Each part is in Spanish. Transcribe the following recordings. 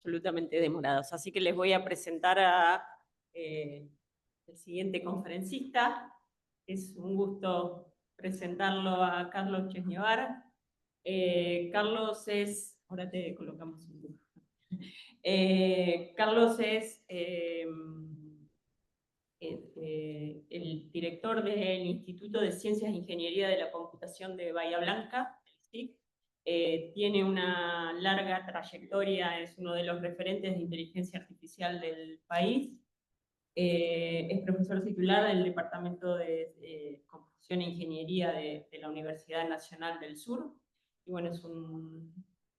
absolutamente demorados. Así que les voy a presentar a el siguiente conferencista. Es un gusto presentarlo a Carlos Chesnevar. Carlos es, ahora te colocamos un poco. Carlos es el director del Instituto de Ciencias e Ingeniería de la Computación de Bahía Blanca, el SIC. Tiene una larga trayectoria, es uno de los referentes de inteligencia artificial del país. Es profesor titular del Departamento de Computación e Ingeniería de la Universidad Nacional del Sur. Y bueno, es un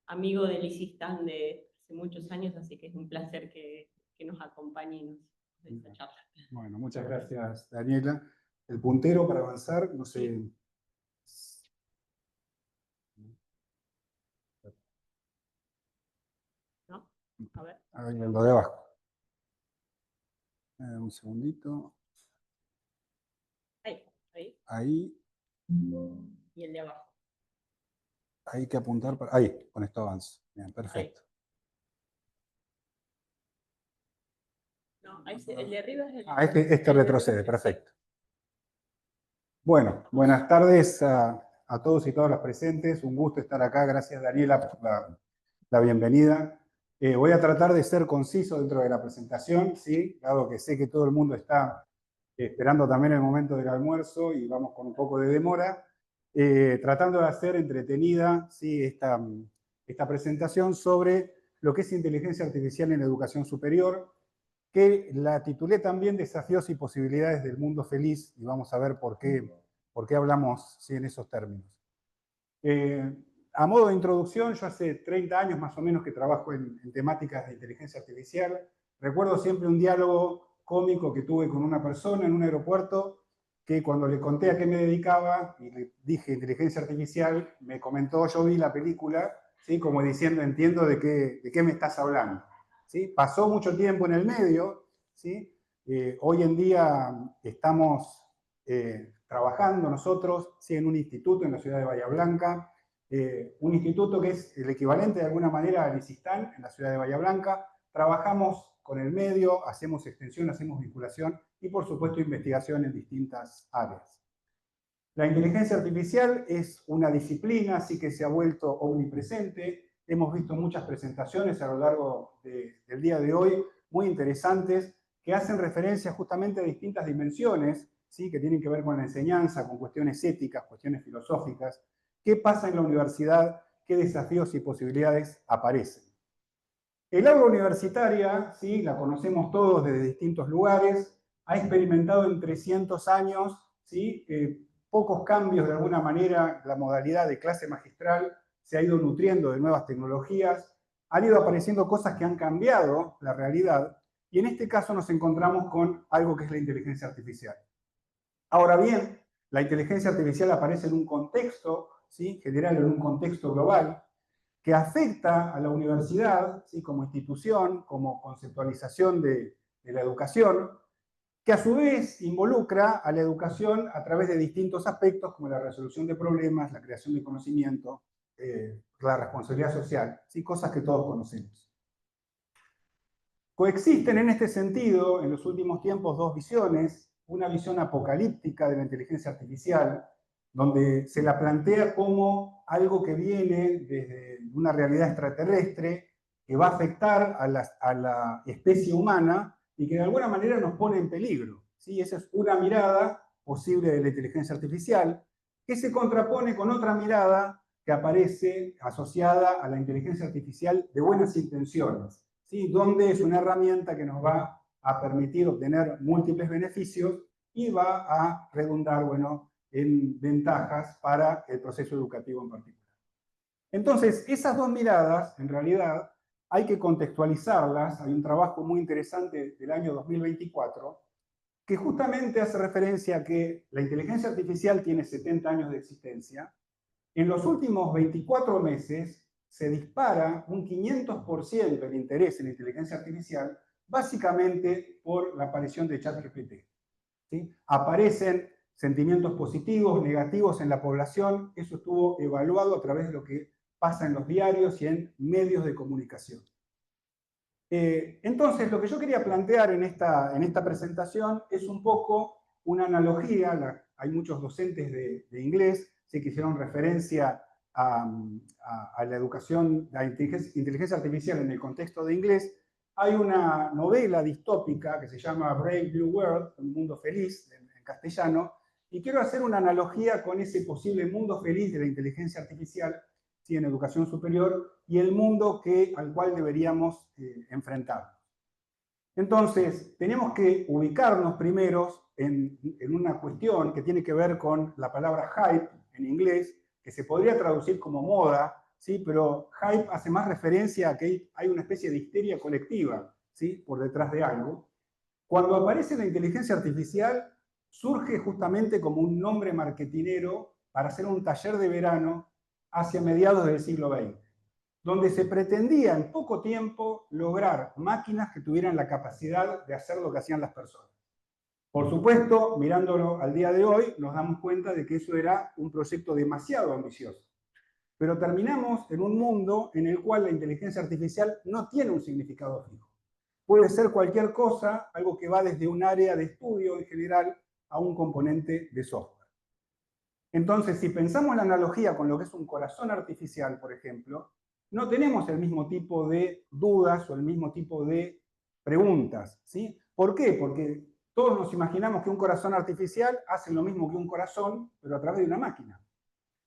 amigo del ICISTAN de hace muchos años, así que es un placer que nos acompañe y nos dé esta charla. Bueno, muchas gracias, Daniela. El puntero para avanzar, no sé. Sí. ¿No? A ver. Ahí, lo de abajo. Un segundito. Ahí, ahí. Ahí. Y el de abajo. Hay que apuntar para. Ahí, con esto avanza. Bien, perfecto. Ahí. No, ahí el de arriba es el. Ah, este retrocede, perfecto. Bueno, buenas tardes a todos y todas las presentes. Un gusto estar acá. Gracias, Daniela, por la bienvenida. Voy a tratar de ser conciso dentro de la presentación, ¿sí? Dado que sé que todo el mundo está esperando también el momento del almuerzo y vamos con un poco de demora. Tratando de hacer entretenida, ¿sí? esta presentación sobre lo que es inteligencia artificial en la educación superior, que la titulé también Desafíos y posibilidades del mundo feliz, y vamos a ver por qué hablamos, ¿sí? en esos términos. A modo de introducción, yo hace 30 años más o menos que trabajo en temáticas de inteligencia artificial. Recuerdo siempre un diálogo cómico que tuve con una persona en un aeropuerto, que cuando le conté a qué me dedicaba y le dije inteligencia artificial, me comentó: yo vi la película, ¿sí? Como diciendo, entiendo de qué me estás hablando. ¿Sí? Pasó mucho tiempo en el medio, ¿sí? Hoy en día estamos trabajando nosotros, ¿sí? En un instituto en la ciudad de Bahía Blanca, un instituto que es el equivalente de alguna manera al ICISTAN en la ciudad de Bahía Blanca. Trabajamos con el medio, hacemos extensión, hacemos vinculación y por supuesto investigación en distintas áreas. La inteligencia artificial es una disciplina, así que se ha vuelto omnipresente. Hemos visto muchas presentaciones a lo largo del día de hoy, muy interesantes, que hacen referencia justamente a distintas dimensiones, ¿sí? Que tienen que ver con la enseñanza, con cuestiones éticas, cuestiones filosóficas. ¿Qué pasa en la universidad? ¿Qué desafíos y posibilidades aparecen? El aula universitaria, ¿sí? La conocemos todos desde distintos lugares, ha experimentado en 300 años, ¿sí? Pocos cambios de alguna manera. La modalidad de clase magistral se ha ido nutriendo de nuevas tecnologías, han ido apareciendo cosas que han cambiado la realidad, y en este caso nos encontramos con algo que es la inteligencia artificial. Ahora bien, la inteligencia artificial aparece en un contexto, ¿sí? General, en un contexto global, que afecta a la universidad, ¿sí? Como institución, como conceptualización de la educación, que a su vez involucra a la educación a través de distintos aspectos como la resolución de problemas, la creación de conocimiento, la responsabilidad social, ¿sí? Cosas que todos conocemos. Coexisten en este sentido, en los últimos tiempos, dos visiones: una visión apocalíptica de la inteligencia artificial, donde se la plantea como algo que viene desde una realidad extraterrestre, que va a afectar a la especie humana y que de alguna manera nos pone en peligro, ¿sí? Esa es una mirada posible de la inteligencia artificial, que se contrapone con otra mirada que aparece asociada a la inteligencia artificial de buenas intenciones, ¿sí? Donde es una herramienta que nos va a permitir obtener múltiples beneficios y va a redundar, bueno, en ventajas para el proceso educativo en particular. Entonces, esas dos miradas, en realidad, hay que contextualizarlas. Hay un trabajo muy interesante del año 2024 que justamente hace referencia a que la inteligencia artificial tiene 70 años de existencia. En los últimos 24 meses se dispara un 500% el interés en la inteligencia artificial, básicamente por la aparición de ChatGPT, ¿sí? Aparecen sentimientos positivos, negativos en la población. Eso estuvo evaluado a través de lo que pasa en los diarios y en medios de comunicación. Entonces, lo que yo quería plantear en esta presentación es un poco una analogía. Hay muchos docentes de inglés que hicieron referencia a la educación, la inteligencia artificial en el contexto de inglés. Hay una novela distópica que se llama Brave New World, un mundo feliz en castellano, y quiero hacer una analogía con ese posible mundo feliz de la inteligencia artificial, ¿sí?, en educación superior, y el mundo al cual deberíamos enfrentarnos. Entonces, tenemos que ubicarnos primero en una cuestión que tiene que ver con la palabra hype en inglés, que se podría traducir como moda, ¿sí? Pero hype hace más referencia a que hay una especie de histeria colectiva, ¿sí?, por detrás de algo. Cuando aparece la inteligencia artificial, surge justamente como un nombre marketinero para hacer un taller de verano hacia mediados del siglo XX, donde se pretendía en poco tiempo lograr máquinas que tuvieran la capacidad de hacer lo que hacían las personas. Por supuesto, mirándolo al día de hoy, nos damos cuenta de que eso era un proyecto demasiado ambicioso. Pero terminamos en un mundo en el cual la inteligencia artificial no tiene un significado fijo. Puede ser cualquier cosa, algo que va desde un área de estudio en general a un componente de software. Entonces, si pensamos la analogía con lo que es un corazón artificial, por ejemplo, no tenemos el mismo tipo de dudas o el mismo tipo de preguntas, ¿sí? ¿Por qué? Porque todos nos imaginamos que un corazón artificial hace lo mismo que un corazón, pero a través de una máquina.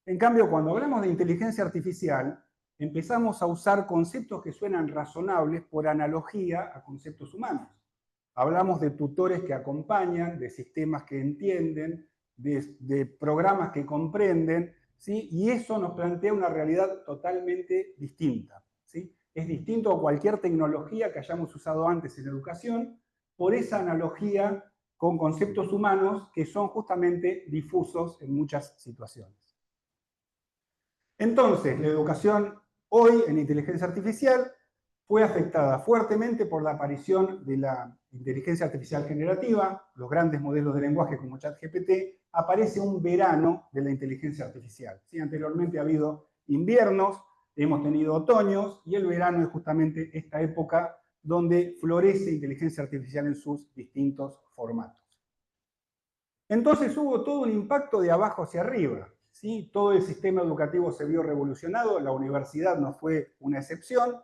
En cambio, cuando hablamos de inteligencia artificial, empezamos a usar conceptos que suenan razonables por analogía a conceptos humanos. Hablamos de tutores que acompañan, de sistemas que entienden, de programas que comprenden, ¿sí? Y eso nos plantea una realidad totalmente distinta, ¿sí? Es distinto a cualquier tecnología que hayamos usado antes en educación, por esa analogía con conceptos humanos que son justamente difusos en muchas situaciones. Entonces, la educación hoy en inteligencia artificial fue afectada fuertemente por la aparición de la inteligencia artificial generativa, los grandes modelos de lenguaje como ChatGPT. Aparece un verano de la inteligencia artificial. ¿Sí? Anteriormente ha habido inviernos, hemos tenido otoños, y el verano es justamente esta época donde florece inteligencia artificial en sus distintos formatos. Entonces hubo todo un impacto de abajo hacia arriba. ¿Sí? Todo el sistema educativo se vio revolucionado, la universidad no fue una excepción,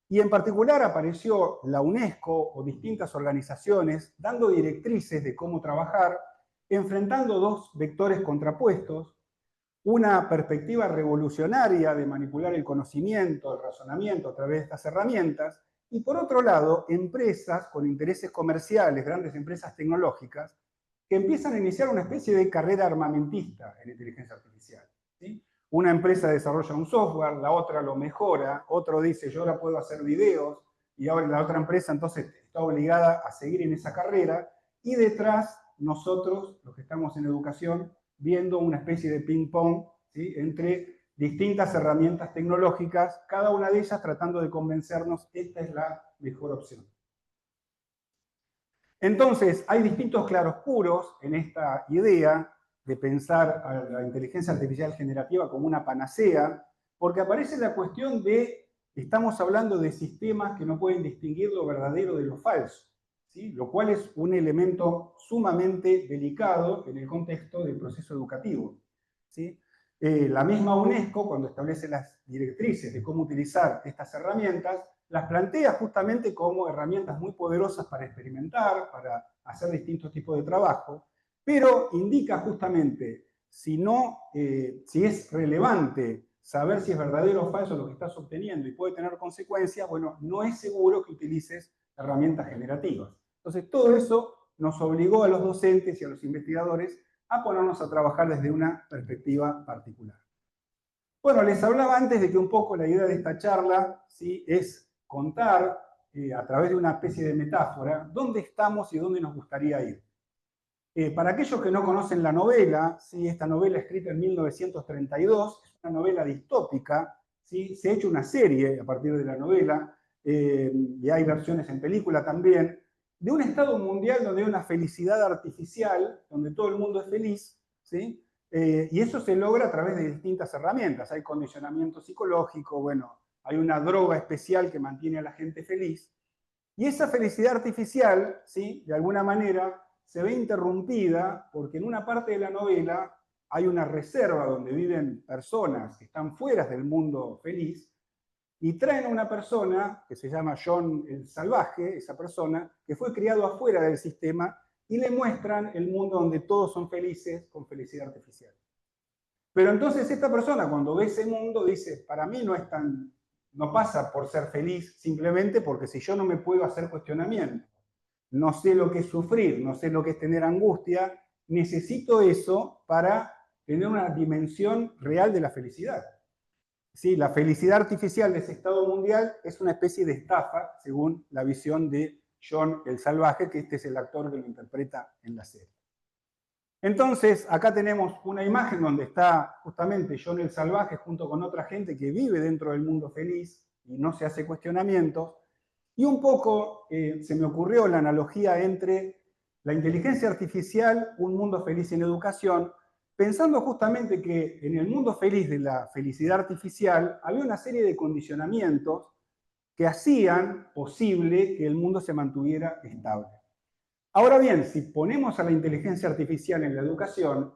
y en particular apareció la UNESCO o distintas organizaciones dando directrices de cómo trabajar, enfrentando dos vectores contrapuestos: una perspectiva revolucionaria de manipular el conocimiento, el razonamiento a través de estas herramientas, y por otro lado, empresas con intereses comerciales, grandes empresas tecnológicas, que empiezan a iniciar una especie de carrera armamentista en inteligencia artificial, ¿sí? Una empresa desarrolla un software, la otra lo mejora, otro dice yo ahora puedo hacer videos, y ahora la otra empresa entonces está obligada a seguir en esa carrera, y detrás nosotros, los que estamos en educación, viendo una especie de ping-pong, ¿sí?, entre distintas herramientas tecnológicas, cada una de ellas tratando de convencernos esta es la mejor opción. Entonces, hay distintos claroscuros en esta idea de pensar a la inteligencia artificial generativa como una panacea, porque aparece la cuestión de, estamos hablando de sistemas que no pueden distinguir lo verdadero de lo falso, ¿sí? Lo cual es un elemento sumamente delicado en el contexto del proceso educativo, ¿sí? La misma UNESCO, cuando establece las directrices de cómo utilizar estas herramientas, las plantea justamente como herramientas muy poderosas para experimentar, para hacer distintos tipos de trabajo, pero indica justamente si es relevante saber si es verdadero o falso lo que estás obteniendo y puede tener consecuencias. Bueno, no es seguro que utilices herramientas generativas. Entonces, todo eso nos obligó a los docentes y a los investigadores a ponernos a trabajar desde una perspectiva particular. Bueno, les hablaba antes de que un poco la idea de esta charla, ¿sí?, es contar a través de una especie de metáfora dónde estamos y dónde nos gustaría ir. Para aquellos que no conocen la novela, ¿sí?, esta novela escrita en 1932, es una novela distópica, ¿sí? Se ha hecho una serie a partir de la novela, y hay versiones en película también, de un estado mundial donde hay una felicidad artificial, donde todo el mundo es feliz, ¿sí? Y eso se logra a través de distintas herramientas. Hay condicionamiento psicológico, bueno, hay una droga especial que mantiene a la gente feliz. Y esa felicidad artificial, ¿sí?, de alguna manera, se ve interrumpida porque en una parte de la novela hay una reserva donde viven personas que están fuera del mundo feliz, y traen a una persona que se llama John el Salvaje, esa persona, que fue criado afuera del sistema, y le muestran el mundo donde todos son felices con felicidad artificial. Pero entonces esta persona, cuando ve ese mundo, dice, para mí no pasa por ser feliz simplemente porque si yo no me puedo hacer cuestionamiento, no sé lo que es sufrir, no sé lo que es tener angustia, necesito eso para tener una dimensión real de la felicidad. Sí, la felicidad artificial de ese estado mundial es una especie de estafa, según la visión de John el Salvaje, que este es el actor que lo interpreta en la serie. Entonces, acá tenemos una imagen donde está justamente John el Salvaje junto con otra gente que vive dentro del mundo feliz y no se hace cuestionamientos. Y un poco se me ocurrió la analogía entre la inteligencia artificial, un mundo feliz en educación, pensando justamente que en el mundo feliz de la felicidad artificial había una serie de condicionamientos que hacían posible que el mundo se mantuviera estable. Ahora bien, si ponemos a la inteligencia artificial en la educación,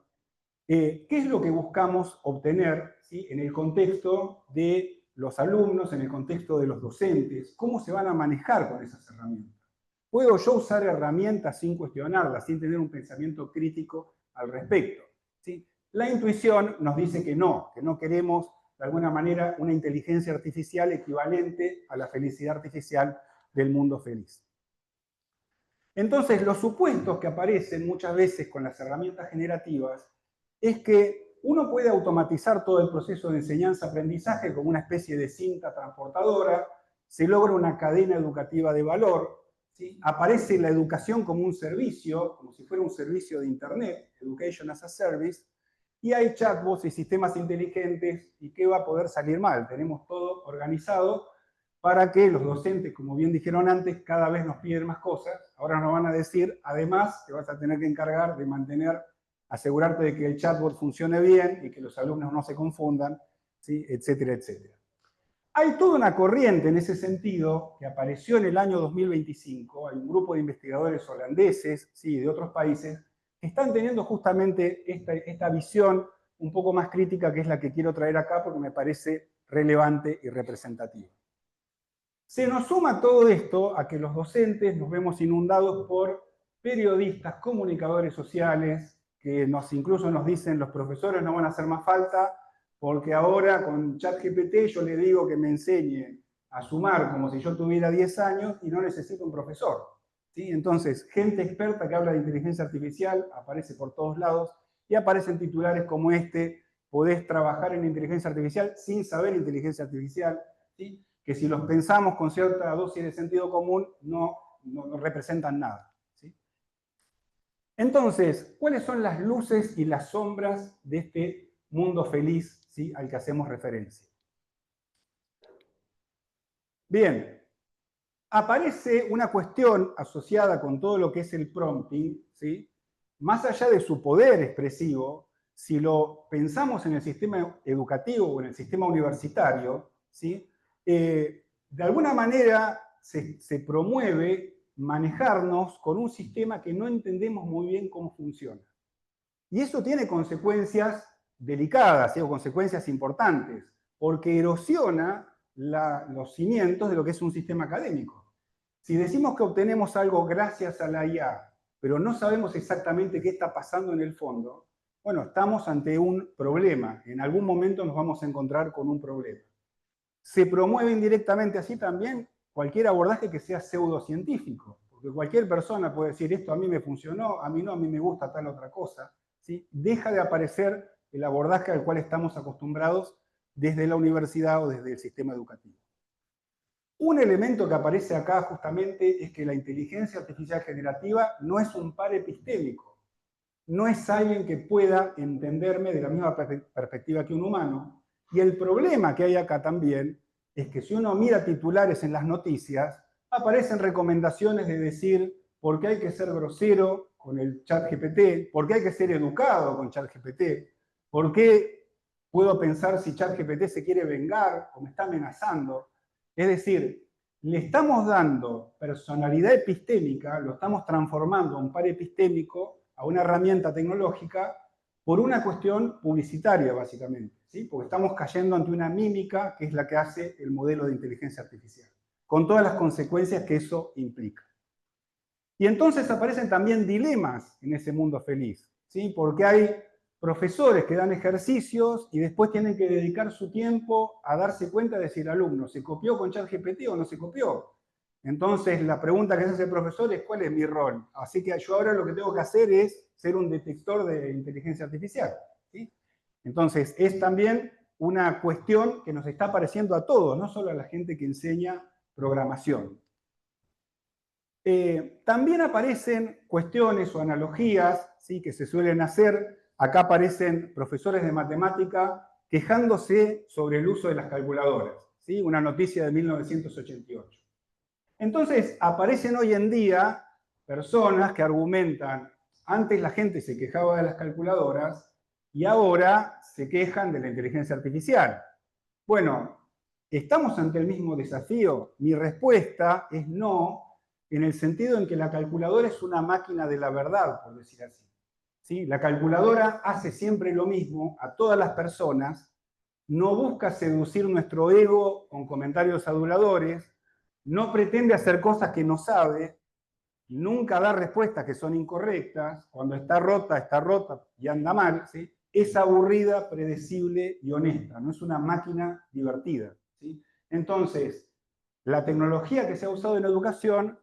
¿qué es lo que buscamos obtener, ¿sí?, en el contexto de los alumnos, en el contexto de los docentes? ¿Cómo se van a manejar con esas herramientas? ¿Puedo yo usar herramientas sin cuestionarlas, sin tener un pensamiento crítico al respecto? ¿Sí? La intuición nos dice que no queremos, de alguna manera, una inteligencia artificial equivalente a la felicidad artificial del mundo feliz. Entonces, los supuestos que aparecen muchas veces con las herramientas generativas es que uno puede automatizar todo el proceso de enseñanza-aprendizaje como una especie de cinta transportadora, se logra una cadena educativa de valor, ¿sí? Aparece la educación como un servicio, como si fuera un servicio de Internet, Education as a Service, y hay chatbots y sistemas inteligentes, ¿y qué va a poder salir mal? Tenemos todo organizado para que los docentes, como bien dijeron antes, cada vez nos piden más cosas. Ahora nos van a decir, además, te vas a tener que encargar de mantener, asegurarte de que el chatbot funcione bien y que los alumnos no se confundan, ¿sí?, etcétera, etcétera. Hay toda una corriente en ese sentido que apareció en el año 2025. Hay un grupo de investigadores holandeses, ¿sí?, de otros países, que están teniendo justamente esta visión un poco más crítica, que es la que quiero traer acá porque me parece relevante y representativa. Se nos suma todo esto a que los docentes nos vemos inundados por periodistas, comunicadores sociales, que incluso nos dicen los profesores no van a hacer más falta, porque ahora con ChatGPT yo le digo que me enseñe a sumar como si yo tuviera 10 años y no necesito un profesor. ¿Sí? Entonces, gente experta que habla de inteligencia artificial aparece por todos lados y aparecen titulares como este: podés trabajar en inteligencia artificial sin saber inteligencia artificial, ¿sí?, que si los pensamos con cierta dosis de sentido común no representan nada. ¿Sí? Entonces, ¿cuáles son las luces y las sombras de este mundo feliz, ¿sí?, al que hacemos referencia? Bien, aparece una cuestión asociada con todo lo que es el prompting, ¿sí?, más allá de su poder expresivo. Si lo pensamos en el sistema educativo o en el sistema universitario, ¿sí?, de alguna manera se promueve manejarnos con un sistema que no entendemos muy bien cómo funciona. Y eso tiene consecuencias delicadas, o consecuencias importantes, porque erosiona los cimientos de lo que es un sistema académico. Si decimos que obtenemos algo gracias a la IA, pero no sabemos exactamente qué está pasando en el fondo, bueno, estamos ante un problema. En algún momento nos vamos a encontrar con un problema. Se promueve indirectamente así también cualquier abordaje que sea pseudocientífico, porque cualquier persona puede decir, esto a mí me funcionó, a mí no, a mí me gusta tal otra cosa. ¿Sí? Deja de aparecer el abordaje al cual estamos acostumbrados desde la universidad o desde el sistema educativo. Un elemento que aparece acá justamente es que la inteligencia artificial generativa no es un par epistémico, no es alguien que pueda entenderme de la misma perspectiva que un humano. Y el problema que hay acá también es que si uno mira titulares en las noticias, aparecen recomendaciones de decir por qué hay que ser grosero con el ChatGPT, por qué hay que ser educado con ChatGPT, por qué puedo pensar si ChatGPT se quiere vengar o me está amenazando. Es decir, le estamos dando personalidad epistémica, lo estamos transformando a un par epistémico, a una herramienta tecnológica, por una cuestión publicitaria, básicamente, ¿sí? Porque estamos cayendo ante una mímica que es la que hace el modelo de inteligencia artificial, con todas las consecuencias que eso implica. Y entonces aparecen también dilemas en ese mundo feliz, ¿sí? Porque hay profesores que dan ejercicios y después tienen que dedicar su tiempo a darse cuenta de si el alumno se copió con ChatGPT o no se copió. Entonces la pregunta que se hace el profesor es ¿cuál es mi rol? Así que yo ahora lo que tengo que hacer es ser un detector de inteligencia artificial, ¿sí? Entonces es también una cuestión que nos está apareciendo a todos, no solo a la gente que enseña programación. También aparecen cuestiones o analogías, ¿sí?, que se suelen hacer. Acá aparecen profesores de matemática quejándose sobre el uso de las calculadoras, ¿sí? Una noticia de 1988. Entonces aparecen hoy en día personas que argumentan, antes la gente se quejaba de las calculadoras y ahora se quejan de la inteligencia artificial. Bueno, ¿estamos ante el mismo desafío? Mi respuesta es no, en el sentido en que la calculadora es una máquina de la verdad, por decir así. ¿Sí? La calculadora hace siempre lo mismo a todas las personas, no busca seducir nuestro ego con comentarios aduladores, no pretende hacer cosas que no sabe, nunca da respuestas que son incorrectas, cuando está rota y anda mal, ¿sí? Es aburrida, predecible y honesta, no es una máquina divertida, ¿sí? Entonces, la tecnología que se ha usado en educación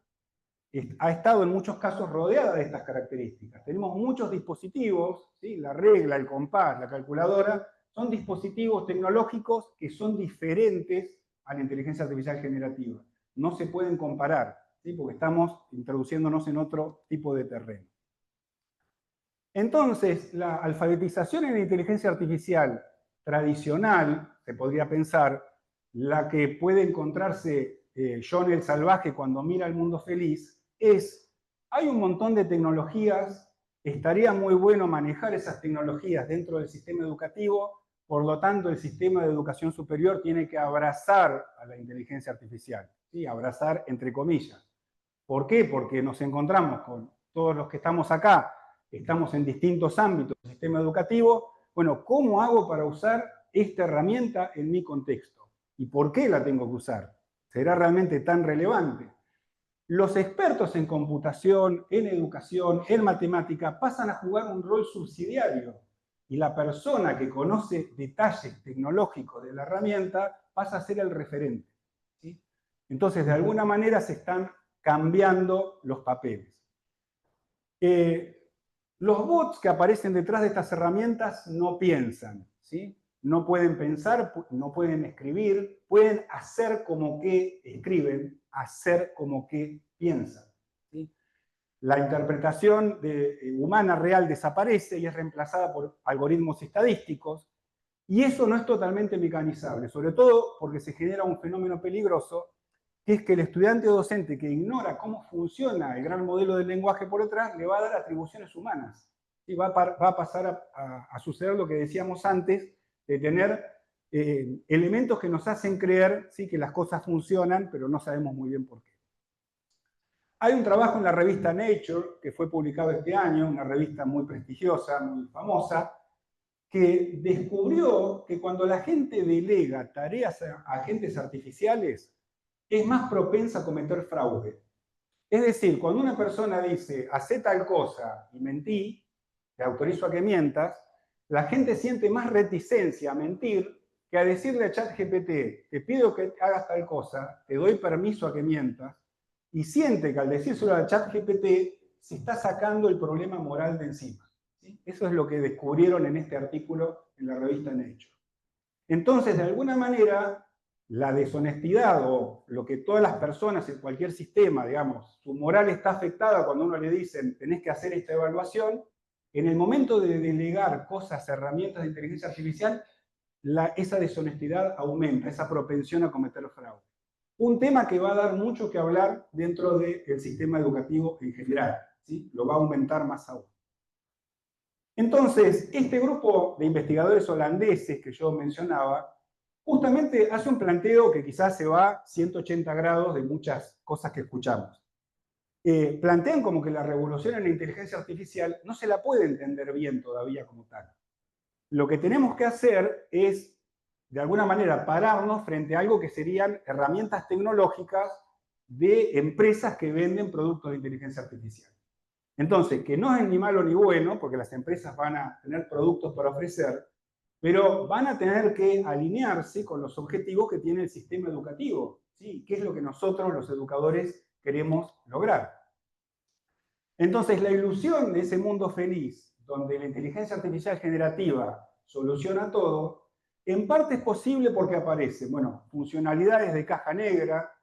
ha estado en muchos casos rodeada de estas características. Tenemos muchos dispositivos, ¿sí? La regla, el compás, la calculadora, son dispositivos tecnológicos que son diferentes a la inteligencia artificial generativa. No se pueden comparar, ¿sí? Porque estamos introduciéndonos en otro tipo de terreno. Entonces, la alfabetización en la inteligencia artificial tradicional, se podría pensar, la que puede encontrarse John el Salvaje cuando mira el mundo feliz, hay un montón de tecnologías, estaría muy bueno manejar esas tecnologías dentro del sistema educativo, por lo tanto el sistema de educación superior tiene que abrazar a la inteligencia artificial, ¿sí? Abrazar entre comillas. ¿Por qué? Porque nos encontramos con todos los que estamos acá, estamos en distintos ámbitos del sistema educativo. Bueno, ¿cómo hago para usar esta herramienta en mi contexto? ¿Y por qué la tengo que usar? ¿Será realmente tan relevante? Los expertos en computación, en educación, en matemática, pasan a jugar un rol subsidiario. Y la persona que conoce detalles tecnológicos de la herramienta pasa a ser el referente, ¿sí? Entonces, de alguna manera se están cambiando los papeles. Los bots que aparecen detrás de estas herramientas no piensan, ¿sí? No pueden pensar, no pueden escribir, pueden hacer como que escriben, hacer como que piensan, ¿sí? La interpretación humana real desaparece y es reemplazada por algoritmos estadísticos, y eso no es totalmente mecanizable, sobre todo porque se genera un fenómeno peligroso, que es que el estudiante o docente que ignora cómo funciona el gran modelo del lenguaje por detrás, le va a dar atribuciones humanas. Y va a pasar a suceder lo que decíamos antes, de tener elementos que nos hacen creer, ¿sí?, que las cosas funcionan, pero no sabemos muy bien por qué. Hay un trabajo en la revista Nature, que fue publicado este año, una revista muy prestigiosa, muy famosa, que descubrió que cuando la gente delega tareas a agentes artificiales, es más propensa a cometer fraude. Es decir, cuando una persona dice, hacé tal cosa y mentí, te autorizo a que mientas, la gente siente más reticencia a mentir que a decirle a ChatGPT, te pido que hagas tal cosa, te doy permiso a que mientas, y siente que al decírselo a ChatGPT se está sacando el problema moral de encima. ¿Sí? Eso es lo que descubrieron en este artículo en la revista Nature. Entonces, de alguna manera, la deshonestidad o lo que todas las personas en cualquier sistema, digamos, su moral está afectada cuando uno le dicen tenés que hacer esta evaluación, en el momento de delegar cosas, herramientas de inteligencia artificial, esa deshonestidad aumenta, esa propensión a cometer fraude. Un tema que va a dar mucho que hablar dentro del sistema educativo en general, ¿sí? Lo va a aumentar más aún. Entonces, este grupo de investigadores holandeses que yo mencionaba, justamente hace un planteo que quizás se va 180 grados de muchas cosas que escuchamos. Plantean como que la revolución en la inteligencia artificial no se la puede entender bien todavía como tal. Lo que tenemos que hacer es, de alguna manera, pararnos frente a algo que serían herramientas tecnológicas de empresas que venden productos de inteligencia artificial. Entonces, que no es ni malo ni bueno, porque las empresas van a tener productos para ofrecer, pero van a tener que alinearse con los objetivos que tiene el sistema educativo, ¿sí? ¿Qué es lo que nosotros, los educadores, queremos lograr? Entonces, la ilusión de ese mundo feliz, donde la inteligencia artificial generativa soluciona todo, en parte es posible porque aparecen, bueno, funcionalidades de caja negra,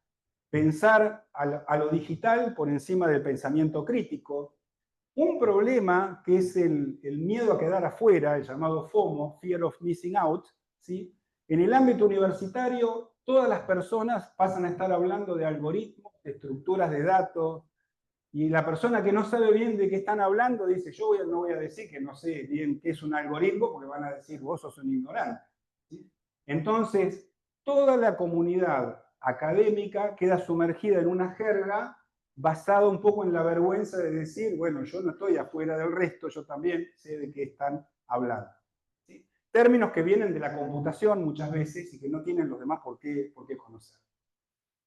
pensar a lo digital por encima del pensamiento crítico, un problema que es el miedo a quedar afuera, el llamado FOMO, Fear of Missing Out, ¿sí? En el ámbito universitario, todas las personas pasan a estar hablando de algoritmos, de estructuras de datos, y la persona que no sabe bien de qué están hablando dice, no voy a decir que no sé bien qué es un algoritmo, porque van a decir, vos sos un ignorante. ¿Sí? Entonces, toda la comunidad académica queda sumergida en una jerga basada un poco en la vergüenza de decir, bueno, yo no estoy afuera del resto, yo también sé de qué están hablando. ¿Sí? Términos que vienen de la computación muchas veces y que no tienen los demás por qué conocer.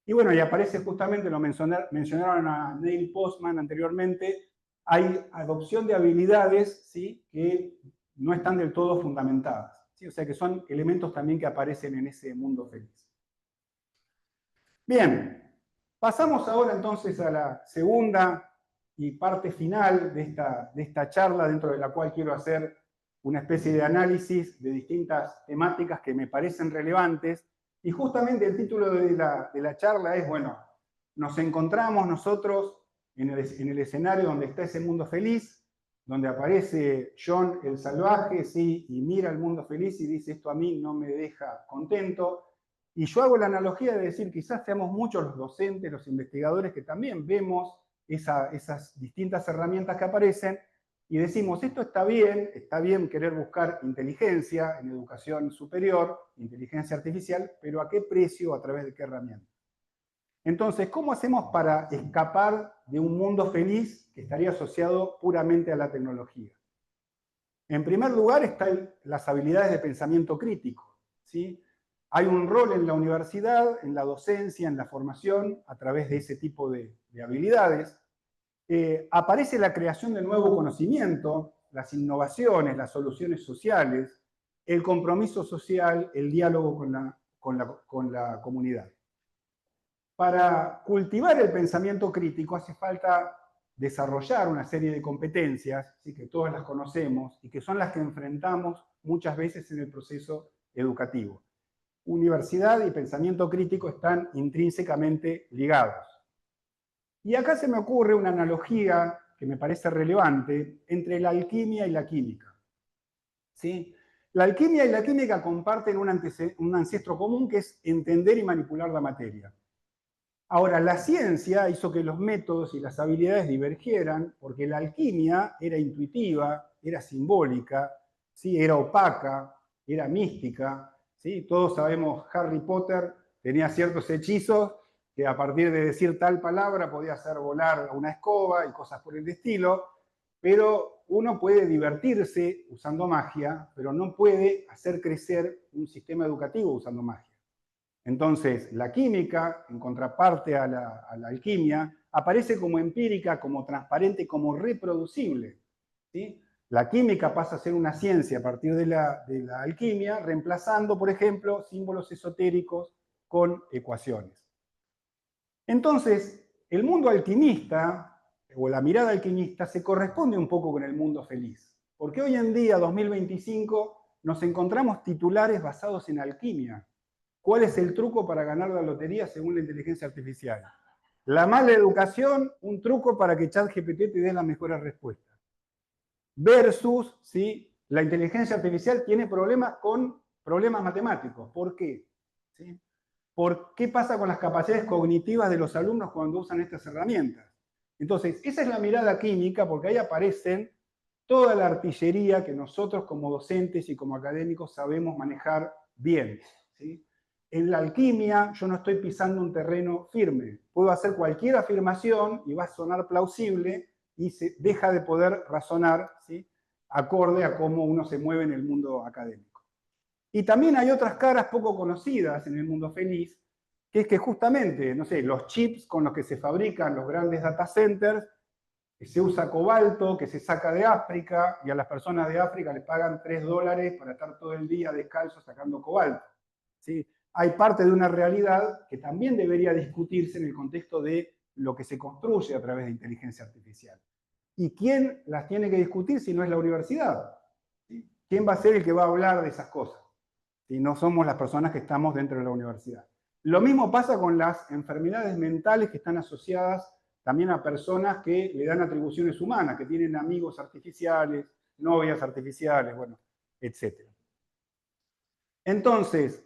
Y bueno, y aparece justamente, lo mencionaron a Neil Postman anteriormente, hay adopción de habilidades, ¿sí?, que no están del todo fundamentadas, ¿sí? O sea que son elementos también que aparecen en ese mundo feliz. Bien, pasamos ahora entonces a la segunda y parte final de esta charla, dentro de la cual quiero hacer una especie de análisis de distintas temáticas que me parecen relevantes. Y justamente el título de la charla es, bueno, nos encontramos nosotros en el escenario donde está ese mundo feliz, donde aparece John el salvaje, ¿sí?, y mira el mundo feliz y dice, esto a mí no me deja contento. Y yo hago la analogía de decir, quizás seamos muchos los docentes, los investigadores, que también vemos esas distintas herramientas que aparecen, y decimos, esto está bien querer buscar inteligencia en educación superior, inteligencia artificial, pero ¿a qué precio, a través de qué herramienta? Entonces, ¿cómo hacemos para escapar de un mundo feliz que estaría asociado puramente a la tecnología? En primer lugar están las habilidades de pensamiento crítico, ¿sí? Hay un rol en la universidad, en la docencia, en la formación, a través de ese tipo de habilidades. Aparece la creación de nuevo conocimiento, las innovaciones, las soluciones sociales, el compromiso social, el diálogo con la comunidad. Para cultivar el pensamiento crítico hace falta desarrollar una serie de competencias, ¿sí?, que todas las conocemos y que son las que enfrentamos muchas veces en el proceso educativo. Universidad y pensamiento crítico están intrínsecamente ligados. Y acá se me ocurre una analogía que me parece relevante entre la alquimia y la química, ¿sí? La alquimia y la química comparten un ancestro común, que es entender y manipular la materia. Ahora, la ciencia hizo que los métodos y las habilidades divergieran, porque la alquimia era intuitiva, era simbólica, ¿sí?, era opaca, era mística, ¿sí? Todos sabemos, Harry Potter tenía ciertos hechizos que a partir de decir tal palabra podía hacer volar una escoba y cosas por el estilo, pero uno puede divertirse usando magia, pero no puede hacer crecer un sistema educativo usando magia. Entonces, la química, en contraparte a la alquimia, aparece como empírica, como transparente, como reproducible, ¿sí? La química pasa a ser una ciencia a partir de la alquimia, reemplazando, por ejemplo, símbolos esotéricos con ecuaciones. Entonces, el mundo alquimista, o la mirada alquimista, se corresponde un poco con el mundo feliz. Porque hoy en día, 2025, nos encontramos titulares basados en alquimia. ¿Cuál es el truco para ganar la lotería según la inteligencia artificial? La mala educación, un truco para que ChatGPT te dé las mejores respuestas. Versus, ¿sí?, la inteligencia artificial tiene problemas con problemas matemáticos. ¿Por qué? ¿Sí? ¿Por qué pasa con las capacidades cognitivas de los alumnos cuando usan estas herramientas? Entonces, esa es la mirada química, porque ahí aparecen toda la artillería que nosotros como docentes y como académicos sabemos manejar bien, ¿sí? En la alquimia yo no estoy pisando un terreno firme. Puedo hacer cualquier afirmación y va a sonar plausible y se deja de poder razonar, ¿sí?, acorde a cómo uno se mueve en el mundo académico. Y también hay otras caras poco conocidas en el mundo feliz, que es que justamente, no sé, los chips con los que se fabrican los grandes data centers, se usa cobalto que se saca de África y a las personas de África les pagan $3 para estar todo el día descalzos sacando cobalto, ¿sí? Hay parte de una realidad que también debería discutirse en el contexto de lo que se construye a través de inteligencia artificial. ¿Y quién las tiene que discutir si no es la universidad? ¿Sí? ¿Quién va a ser el que va a hablar de esas cosas si no somos las personas que estamos dentro de la universidad? Lo mismo pasa con las enfermedades mentales que están asociadas también a personas que le dan atribuciones humanas, que tienen amigos artificiales, novias artificiales, bueno, etc. Entonces,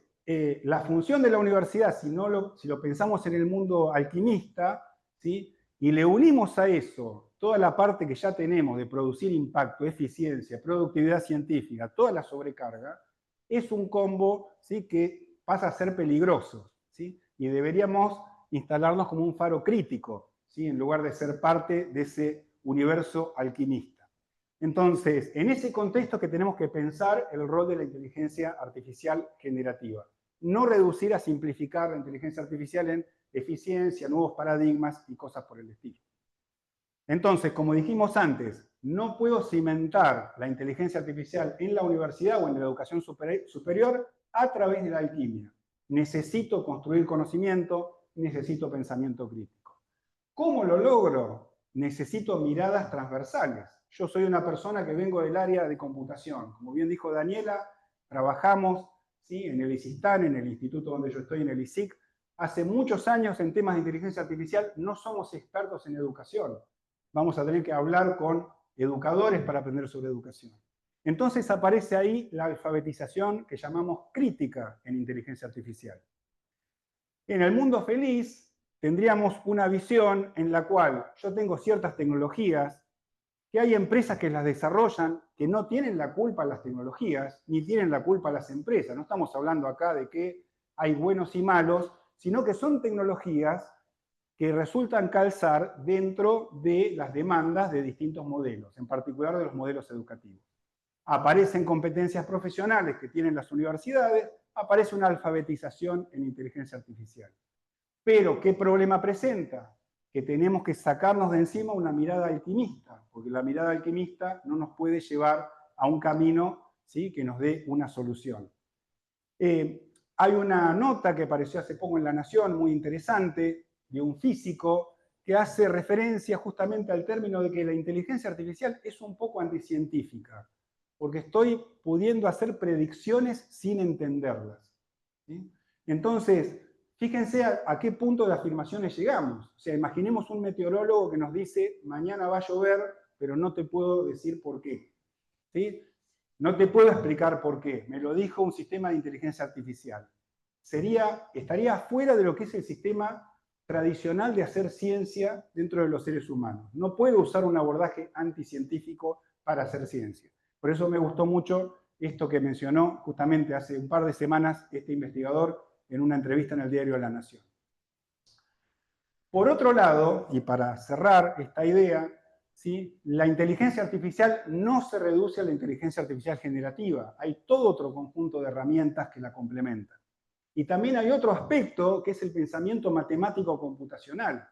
la función de la universidad, si lo pensamos en el mundo alquimista, ¿sí?, y le unimos a eso toda la parte que ya tenemos de producir impacto, eficiencia, productividad científica, toda la sobrecarga, es un combo, ¿sí?, que pasa a ser peligroso, ¿sí? Y deberíamos instalarnos como un faro crítico, ¿sí?, en lugar de ser parte de ese universo alquimista. Entonces, en ese contexto que tenemos que pensar el rol de la inteligencia artificial generativa. No reducir a simplificar la inteligencia artificial en eficiencia, nuevos paradigmas y cosas por el estilo. Entonces, como dijimos antes, no puedo cimentar la inteligencia artificial en la universidad o en la educación superior a través de la alquimia. Necesito construir conocimiento, necesito pensamiento crítico. ¿Cómo lo logro? Necesito miradas transversales. Yo soy una persona que vengo del área de computación. Como bien dijo Daniela, trabajamos, ¿sí?, en el ISISTAN, en el instituto donde yo estoy, en el ISIC. Hace muchos años en temas de inteligencia artificial no somos expertos en educación. Vamos a tener que hablar con educadores para aprender sobre educación. Entonces aparece ahí la alfabetización que llamamos crítica en inteligencia artificial. En el mundo feliz tendríamos una visión en la cual yo tengo ciertas tecnologías, que hay empresas que las desarrollan, que no tienen la culpa las tecnologías, ni tienen la culpa las empresas. No estamos hablando acá de que hay buenos y malos, sino que son tecnologías que resultan calzar dentro de las demandas de distintos modelos, en particular de los modelos educativos. Aparecen competencias profesionales que tienen las universidades, aparece una alfabetización en inteligencia artificial. Pero, ¿qué problema presenta? Que tenemos que sacarnos de encima una mirada alquimista, porque la mirada alquimista no nos puede llevar a un camino, ¿sí?, que nos dé una solución. Hay una nota que apareció hace poco en La Nación, muy interesante, de un físico, que hace referencia justamente al término de que la inteligencia artificial es un poco anticientífica, porque estoy pudiendo hacer predicciones sin entenderlas, ¿sí? Entonces, fíjense a qué punto de afirmaciones llegamos. O sea, imaginemos un meteorólogo que nos dice, mañana va a llover, pero no te puedo decir por qué, ¿sí? No te puedo explicar por qué. Me lo dijo un sistema de inteligencia artificial. Estaría fuera de lo que es el sistema tradicional de hacer ciencia dentro de los seres humanos. No puedo usar un abordaje anticientífico para hacer ciencia. Por eso me gustó mucho esto que mencionó justamente hace un par de semanas este investigador en una entrevista en el diario La Nación. Por otro lado, y para cerrar esta idea, ¿sí?, la inteligencia artificial no se reduce a la inteligencia artificial generativa. Hay todo otro conjunto de herramientas que la complementan. Y también hay otro aspecto que es el pensamiento matemático computacional.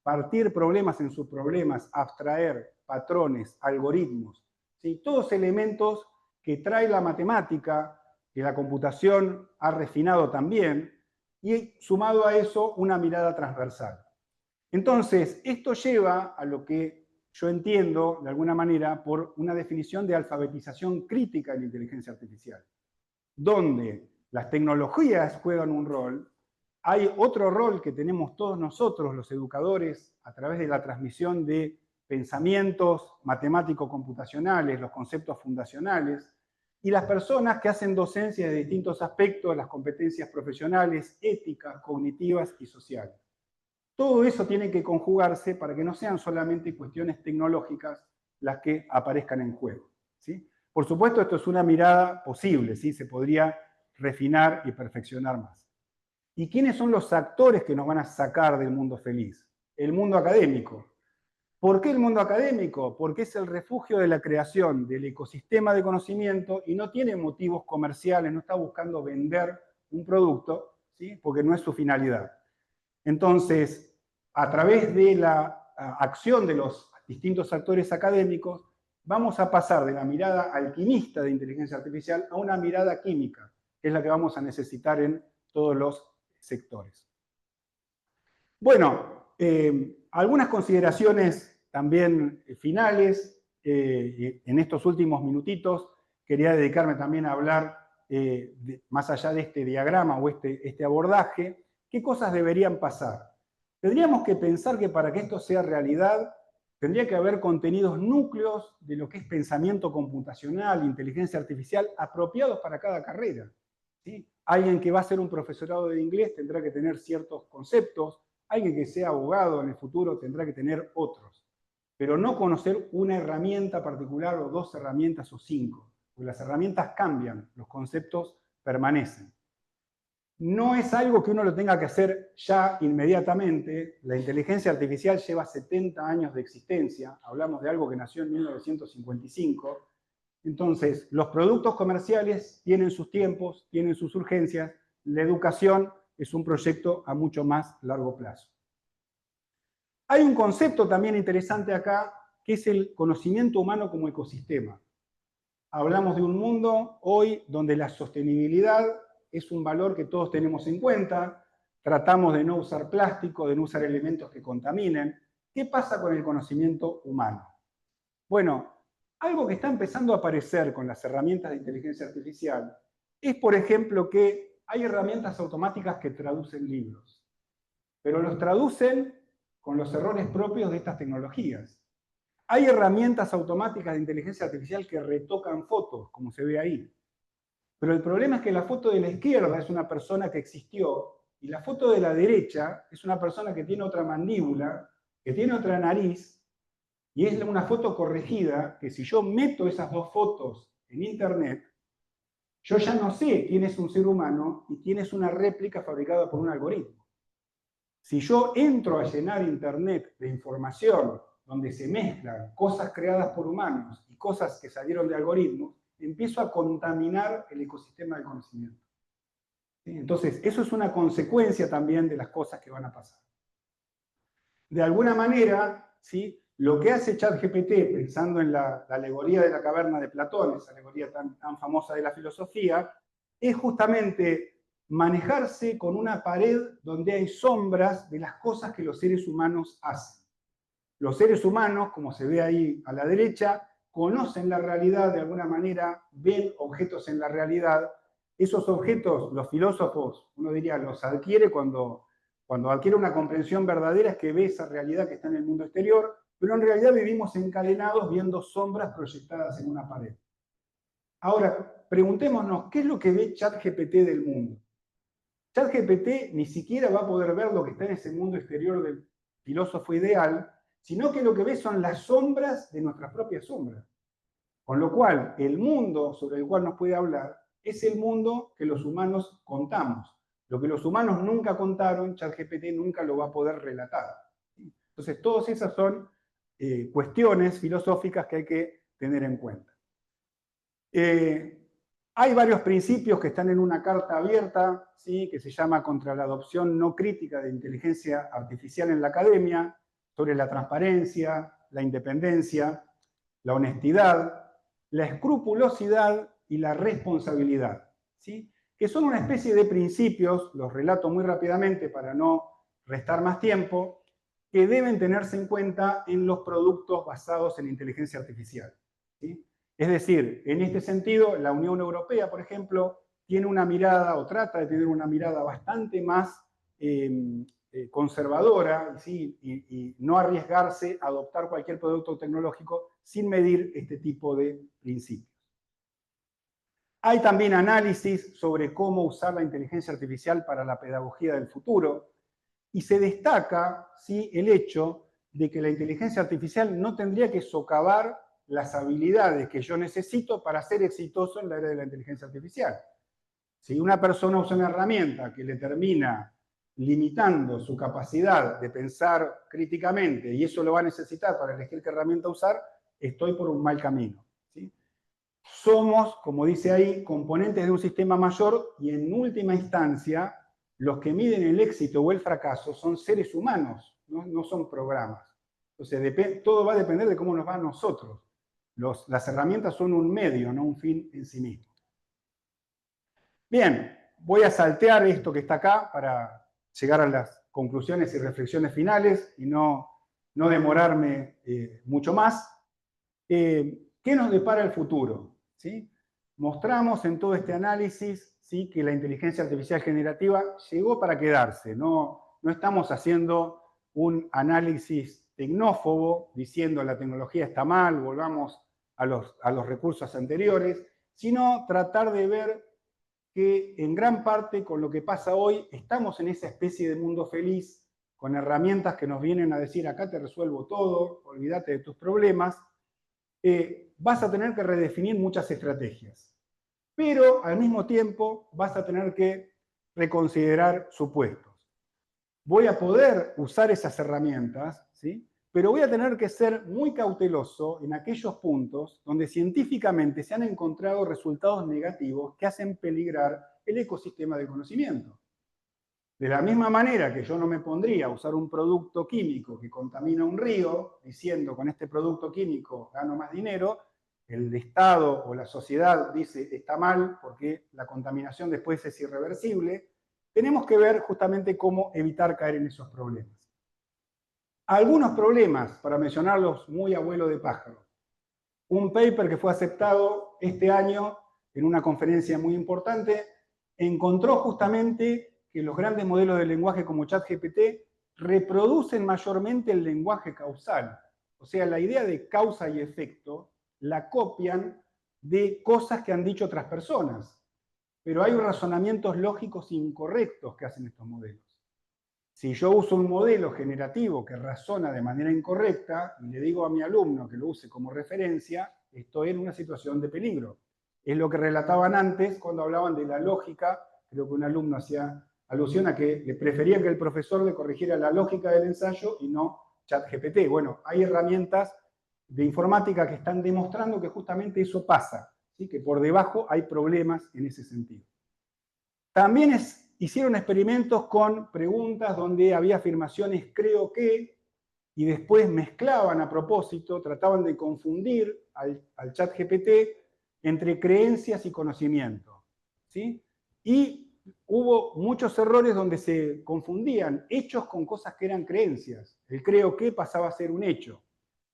Partir problemas en subproblemas, abstraer patrones, algoritmos, ¿sí?, todos elementos que trae la matemática, que la computación ha refinado también, y sumado a eso una mirada transversal. Entonces, esto lleva a lo que yo entiendo, de alguna manera, por una definición de alfabetización crítica en la inteligencia artificial, donde las tecnologías juegan un rol, hay otro rol que tenemos todos nosotros, los educadores, a través de la transmisión de pensamientos matemático-computacionales, los conceptos fundacionales, y las personas que hacen docencia de distintos aspectos, las competencias profesionales, éticas, cognitivas y sociales. Todo eso tiene que conjugarse para que no sean solamente cuestiones tecnológicas las que aparezcan en juego, ¿sí? Por supuesto, esto es una mirada posible, ¿sí? Se podría refinar y perfeccionar más. ¿Y quiénes son los actores que nos van a sacar del mundo feliz? El mundo académico. ¿Por qué el mundo académico? Porque es el refugio de la creación del ecosistema de conocimiento y no tiene motivos comerciales, no está buscando vender un producto, ¿sí? Porque no es su finalidad. Entonces, a través de la acción de los distintos actores académicos, vamos a pasar de la mirada alquimista de inteligencia artificial a una mirada química, que es la que vamos a necesitar en todos los sectores. Bueno, algunas consideraciones también finales. En estos últimos minutitos quería dedicarme también a hablar, más allá de este diagrama o este abordaje, qué cosas deberían pasar. Tendríamos que pensar que para que esto sea realidad, tendría que haber contenidos núcleos de lo que es pensamiento computacional, inteligencia artificial, apropiados para cada carrera, ¿sí? Alguien que va a ser un profesorado de inglés tendrá que tener ciertos conceptos, alguien que sea abogado en el futuro tendrá que tener otros, pero no conocer una herramienta particular o 2 herramientas o 5, porque las herramientas cambian, los conceptos permanecen. No es algo que uno lo tenga que hacer ya inmediatamente. La inteligencia artificial lleva 70 años de existencia, hablamos de algo que nació en 1955, entonces los productos comerciales tienen sus tiempos, tienen sus urgencias, la educación es un proyecto a mucho más largo plazo. Hay un concepto también interesante acá, que es el conocimiento humano como ecosistema. Hablamos de un mundo hoy donde la sostenibilidad es un valor que todos tenemos en cuenta, tratamos de no usar plástico, de no usar elementos que contaminen. ¿Qué pasa con el conocimiento humano? Bueno, algo que está empezando a aparecer con las herramientas de inteligencia artificial es, por ejemplo, que hay herramientas automáticas que traducen libros, pero los traducen con los errores propios de estas tecnologías. Hay herramientas automáticas de inteligencia artificial que retocan fotos, como se ve ahí. Pero el problema es que la foto de la izquierda es una persona que existió y la foto de la derecha es una persona que tiene otra mandíbula, que tiene otra nariz, y es una foto corregida que si yo meto esas 2 fotos en internet, yo ya no sé quién es un ser humano y quién es una réplica fabricada por un algoritmo. Si yo entro a llenar internet de información donde se mezclan cosas creadas por humanos y cosas que salieron de algoritmos, empiezo a contaminar el ecosistema del conocimiento. ¿Sí? Entonces, eso es una consecuencia también de las cosas que van a pasar. De alguna manera, ¿sí? Lo que hace ChatGPT, pensando en la alegoría de la caverna de Platón, esa alegoría tan famosa de la filosofía, es justamente manejarse con una pared donde hay sombras de las cosas que los seres humanos hacen. Los seres humanos, como se ve ahí a la derecha, conocen la realidad de alguna manera, ven objetos en la realidad. Esos objetos, los filósofos, uno diría, los adquiere cuando adquiere una comprensión verdadera, es que ve esa realidad que está en el mundo exterior, pero en realidad vivimos encadenados viendo sombras proyectadas en una pared. Ahora, preguntémonos, ¿qué es lo que ve ChatGPT del mundo? ChatGPT ni siquiera va a poder ver lo que está en ese mundo exterior del filósofo ideal, sino que lo que ve son las sombras de nuestras propias sombras. Con lo cual, el mundo sobre el cual nos puede hablar es el mundo que los humanos contamos. Lo que los humanos nunca contaron, ChatGPT nunca lo va a poder relatar. Entonces, todas esas son cuestiones filosóficas que hay que tener en cuenta. Hay varios principios que están en una carta abierta, ¿sí? Que se llama Contra la adopción no crítica de inteligencia artificial en la academia, sobre la transparencia, la independencia, la honestidad, la escrupulosidad y la responsabilidad, ¿sí? Que son una especie de principios, los relato muy rápidamente para no restar más tiempo, que deben tenerse en cuenta en los productos basados en inteligencia artificial, ¿sí? Es decir, en este sentido, la Unión Europea, por ejemplo, tiene una mirada o trata de tener una mirada bastante más conservadora, ¿sí? y no arriesgarse a adoptar cualquier producto tecnológico sin medir este tipo de principios. Hay también análisis sobre cómo usar la inteligencia artificial para la pedagogía del futuro, y se destaca, ¿sí? El hecho de que la inteligencia artificial no tendría que socavar las habilidades que yo necesito para ser exitoso en la era de la inteligencia artificial. Si una persona usa una herramienta que le termina limitando su capacidad de pensar críticamente y eso lo va a necesitar para elegir qué herramienta usar, estoy por un mal camino, ¿sí? Somos, como dice ahí, componentes de un sistema mayor y en última instancia los que miden el éxito o el fracaso son seres humanos, no son programas. Entonces todo va a depender de cómo nos va a nosotros. Las herramientas son un medio, no un fin en sí mismo. Bien, voy a saltear esto que está acá para llegar a las conclusiones y reflexiones finales y no demorarme mucho más. ¿Qué nos depara el futuro? ¿Sí? Mostramos en todo este análisis, ¿sí?, que la inteligencia artificial generativa llegó para quedarse. No estamos haciendo un análisis tecnófobo diciendo la tecnología está mal, volvamos a los recursos anteriores, sino tratar de ver que en gran parte con lo que pasa hoy estamos en esa especie de mundo feliz, con herramientas que nos vienen a decir acá te resuelvo todo, olvídate de tus problemas, vas a tener que redefinir muchas estrategias. Pero al mismo tiempo vas a tener que reconsiderar supuestos. Voy a poder usar esas herramientas, ¿sí?, pero voy a tener que ser muy cauteloso en aquellos puntos donde científicamente se han encontrado resultados negativos que hacen peligrar el ecosistema del conocimiento. De la misma manera que yo no me pondría a usar un producto químico que contamina un río, diciendo con este producto químico gano más dinero, el Estado o la sociedad dice está mal porque la contaminación después es irreversible, tenemos que ver justamente cómo evitar caer en esos problemas. Algunos problemas, para mencionarlos muy a vuelo de pájaro. Un paper que fue aceptado este año en una conferencia muy importante encontró justamente que los grandes modelos de lenguaje como ChatGPT reproducen mayormente el lenguaje causal. O sea, la idea de causa y efecto la copian de cosas que han dicho otras personas. Pero hay razonamientos lógicos incorrectos que hacen estos modelos. Si yo uso un modelo generativo que razona de manera incorrecta y le digo a mi alumno que lo use como referencia, estoy en una situación de peligro. Es lo que relataban antes cuando hablaban de la lógica. Creo que un alumno hacía alusión a que le prefería que el profesor le corrigiera la lógica del ensayo y no ChatGPT. Bueno, hay herramientas de informática que están demostrando que justamente eso pasa, ¿sí?, que por debajo hay problemas en ese sentido. También hicieron experimentos con preguntas donde había afirmaciones creo que, y después mezclaban a propósito, trataban de confundir al ChatGPT entre creencias y conocimiento, ¿sí? Y hubo muchos errores donde se confundían hechos con cosas que eran creencias. El creo que pasaba a ser un hecho.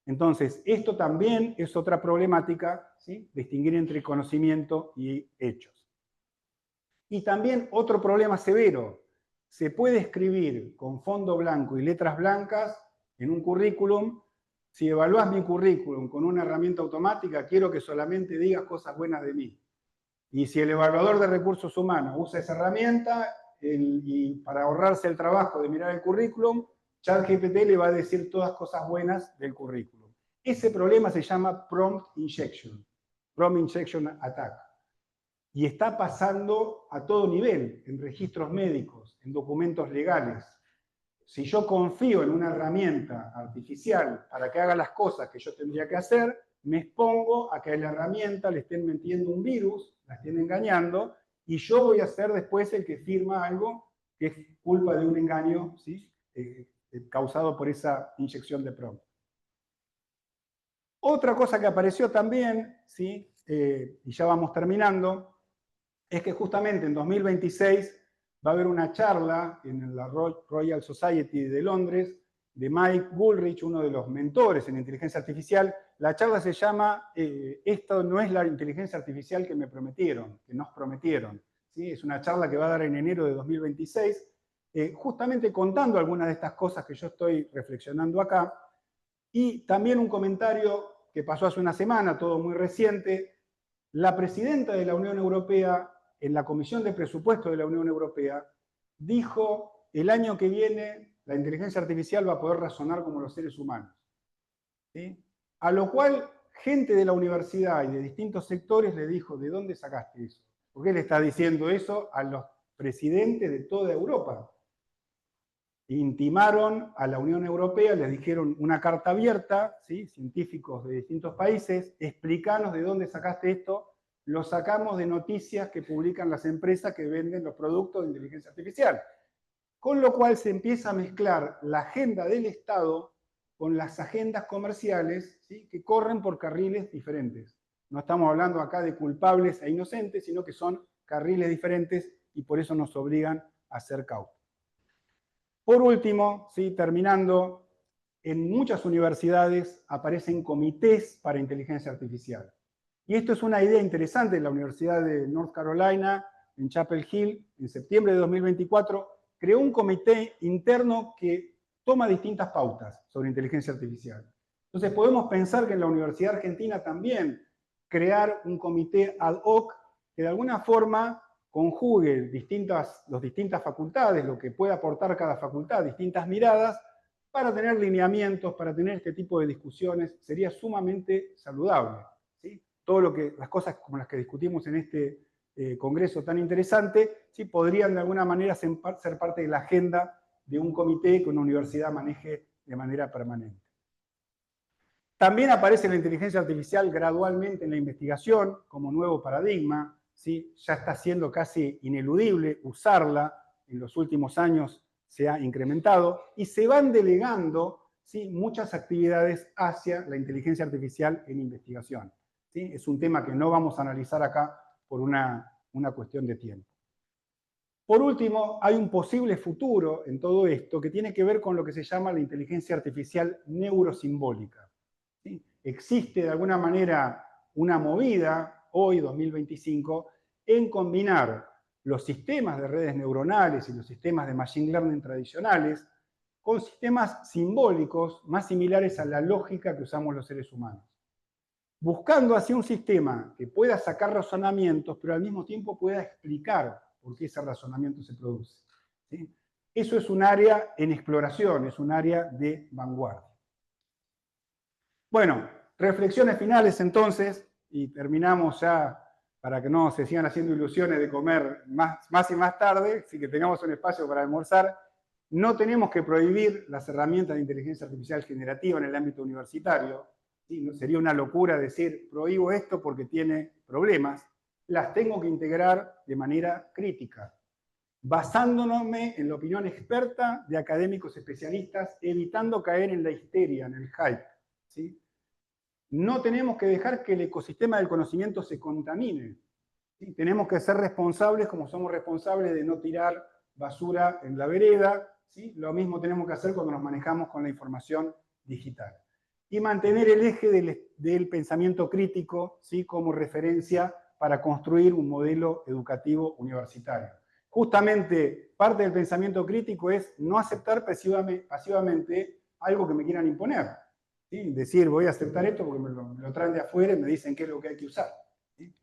Entonces, esto también es otra problemática, ¿sí?, distinguir entre conocimiento y hechos. Y también otro problema severo, se puede escribir con fondo blanco y letras blancas en un currículum. Si evaluás mi currículum con una herramienta automática, quiero que solamente digas cosas buenas de mí. Y si el evaluador de recursos humanos usa esa herramienta y para ahorrarse el trabajo de mirar el currículum, ChatGPT le va a decir todas cosas buenas del currículum. Ese problema se llama prompt injection attack. Y está pasando a todo nivel, en registros médicos, en documentos legales. Si yo confío en una herramienta artificial para que haga las cosas que yo tendría que hacer, me expongo a que a la herramienta le estén metiendo un virus, la estén engañando, y yo voy a ser después el que firma algo que es culpa de un engaño, ¿sí?, causado por esa inyección de prompt. Otra cosa que apareció también, ¿sí?, y ya vamos terminando, es que justamente en 2026 va a haber una charla en la Royal Society de Londres de Mike Bullrich, uno de los mentores en inteligencia artificial. La charla se llama Esto no es la inteligencia artificial que me prometieron, que nos prometieron, ¿sí? Es una charla que va a dar en enero de 2026, justamente contando algunas de estas cosas que yo estoy reflexionando acá. Y también un comentario que pasó hace una semana, todo muy reciente. La presidenta de la Unión Europea, en la Comisión de Presupuestos de la Unión Europea, dijo el año que viene la inteligencia artificial va a poder razonar como los seres humanos, ¿sí? A lo cual gente de la universidad y de distintos sectores le dijo, ¿de dónde sacaste eso? ¿Por qué le está diciendo eso a los presidentes de toda Europa? Intimaron a la Unión Europea, les dijeron una carta abierta, ¿sí? Científicos de distintos países, explícanos de dónde sacaste esto. Lo sacamos de noticias que publican las empresas que venden los productos de inteligencia artificial. Con lo cual se empieza a mezclar la agenda del Estado con las agendas comerciales, ¿sí? Que corren por carriles diferentes. No estamos hablando acá de culpables e inocentes, sino que son carriles diferentes y por eso nos obligan a ser cautos. Por último, ¿sí? Terminando, en muchas universidades aparecen comités para inteligencia artificial. Y esto es una idea interesante. La Universidad de North Carolina, en Chapel Hill, en septiembre de 2024, creó un comité interno que toma distintas pautas sobre inteligencia artificial. Entonces podemos pensar que en la Universidad Argentina también crear un comité ad hoc que de alguna forma conjugue las distintas facultades, lo que puede aportar cada facultad, distintas miradas, para tener lineamientos, para tener este tipo de discusiones, sería sumamente saludable, ¿sí? Las cosas como las que discutimos en este congreso tan interesante, ¿sí? Podrían de alguna manera ser parte de la agenda de un comité que una universidad maneje de manera permanente. También aparece la inteligencia artificial gradualmente en la investigación como nuevo paradigma, ¿sí? Ya está siendo casi ineludible usarla, en los últimos años se ha incrementado, y se van delegando, ¿sí? Muchas actividades hacia la inteligencia artificial en investigación, ¿sí? Es un tema que no vamos a analizar acá por una cuestión de tiempo. Por último, hay un posible futuro en todo esto que tiene que ver con lo que se llama la inteligencia artificial neurosimbólica, ¿sí? Existe de alguna manera una movida, hoy 2025, en combinar los sistemas de redes neuronales y los sistemas de machine learning tradicionales con sistemas simbólicos más similares a la lógica que usamos los seres humanos, buscando así un sistema que pueda sacar razonamientos, pero al mismo tiempo pueda explicar por qué ese razonamiento se produce, ¿sí? Eso es un área en exploración, es un área de vanguardia. Bueno, reflexiones finales entonces, y terminamos ya para que no se sigan haciendo ilusiones de comer más y más tarde, así que tengamos un espacio para almorzar. No tenemos que prohibir las herramientas de inteligencia artificial generativa en el ámbito universitario, ¿sí? No sería una locura decir, prohíbo esto porque tiene problemas. Las tengo que integrar de manera crítica, basándome en la opinión experta de académicos especialistas, evitando caer en la histeria, en el hype, ¿sí? No tenemos que dejar que el ecosistema del conocimiento se contamine, ¿sí? Tenemos que ser responsables como somos responsables de no tirar basura en la vereda, ¿sí? Lo mismo tenemos que hacer cuando nos manejamos con la información digital. Y mantener el eje del pensamiento crítico, ¿sí? Como referencia para construir un modelo educativo universitario. Justamente parte del pensamiento crítico es no aceptar pasivamente algo que me quieran imponer, ¿sí? Decir, voy a aceptar esto porque me lo traen de afuera y me dicen qué es lo que hay que usar, ¿sí?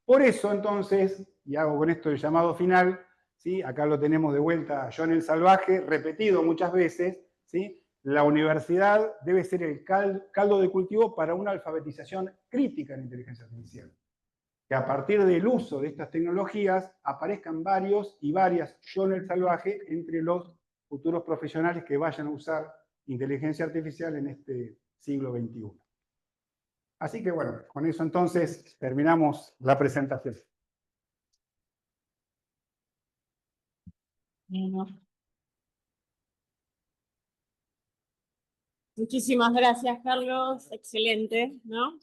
Por eso, entonces, y hago con esto el llamado final, ¿sí? Acá lo tenemos de vuelta a John el Salvaje, repetido muchas veces, ¿sí? La universidad debe ser el caldo de cultivo para una alfabetización crítica en inteligencia artificial. Que a partir del uso de estas tecnologías aparezcan varios y varias John el Salvaje entre los futuros profesionales que vayan a usar inteligencia artificial en este siglo XXI. Así que bueno, con eso entonces terminamos la presentación. Muchísimas gracias, Carlos. Excelente, ¿no?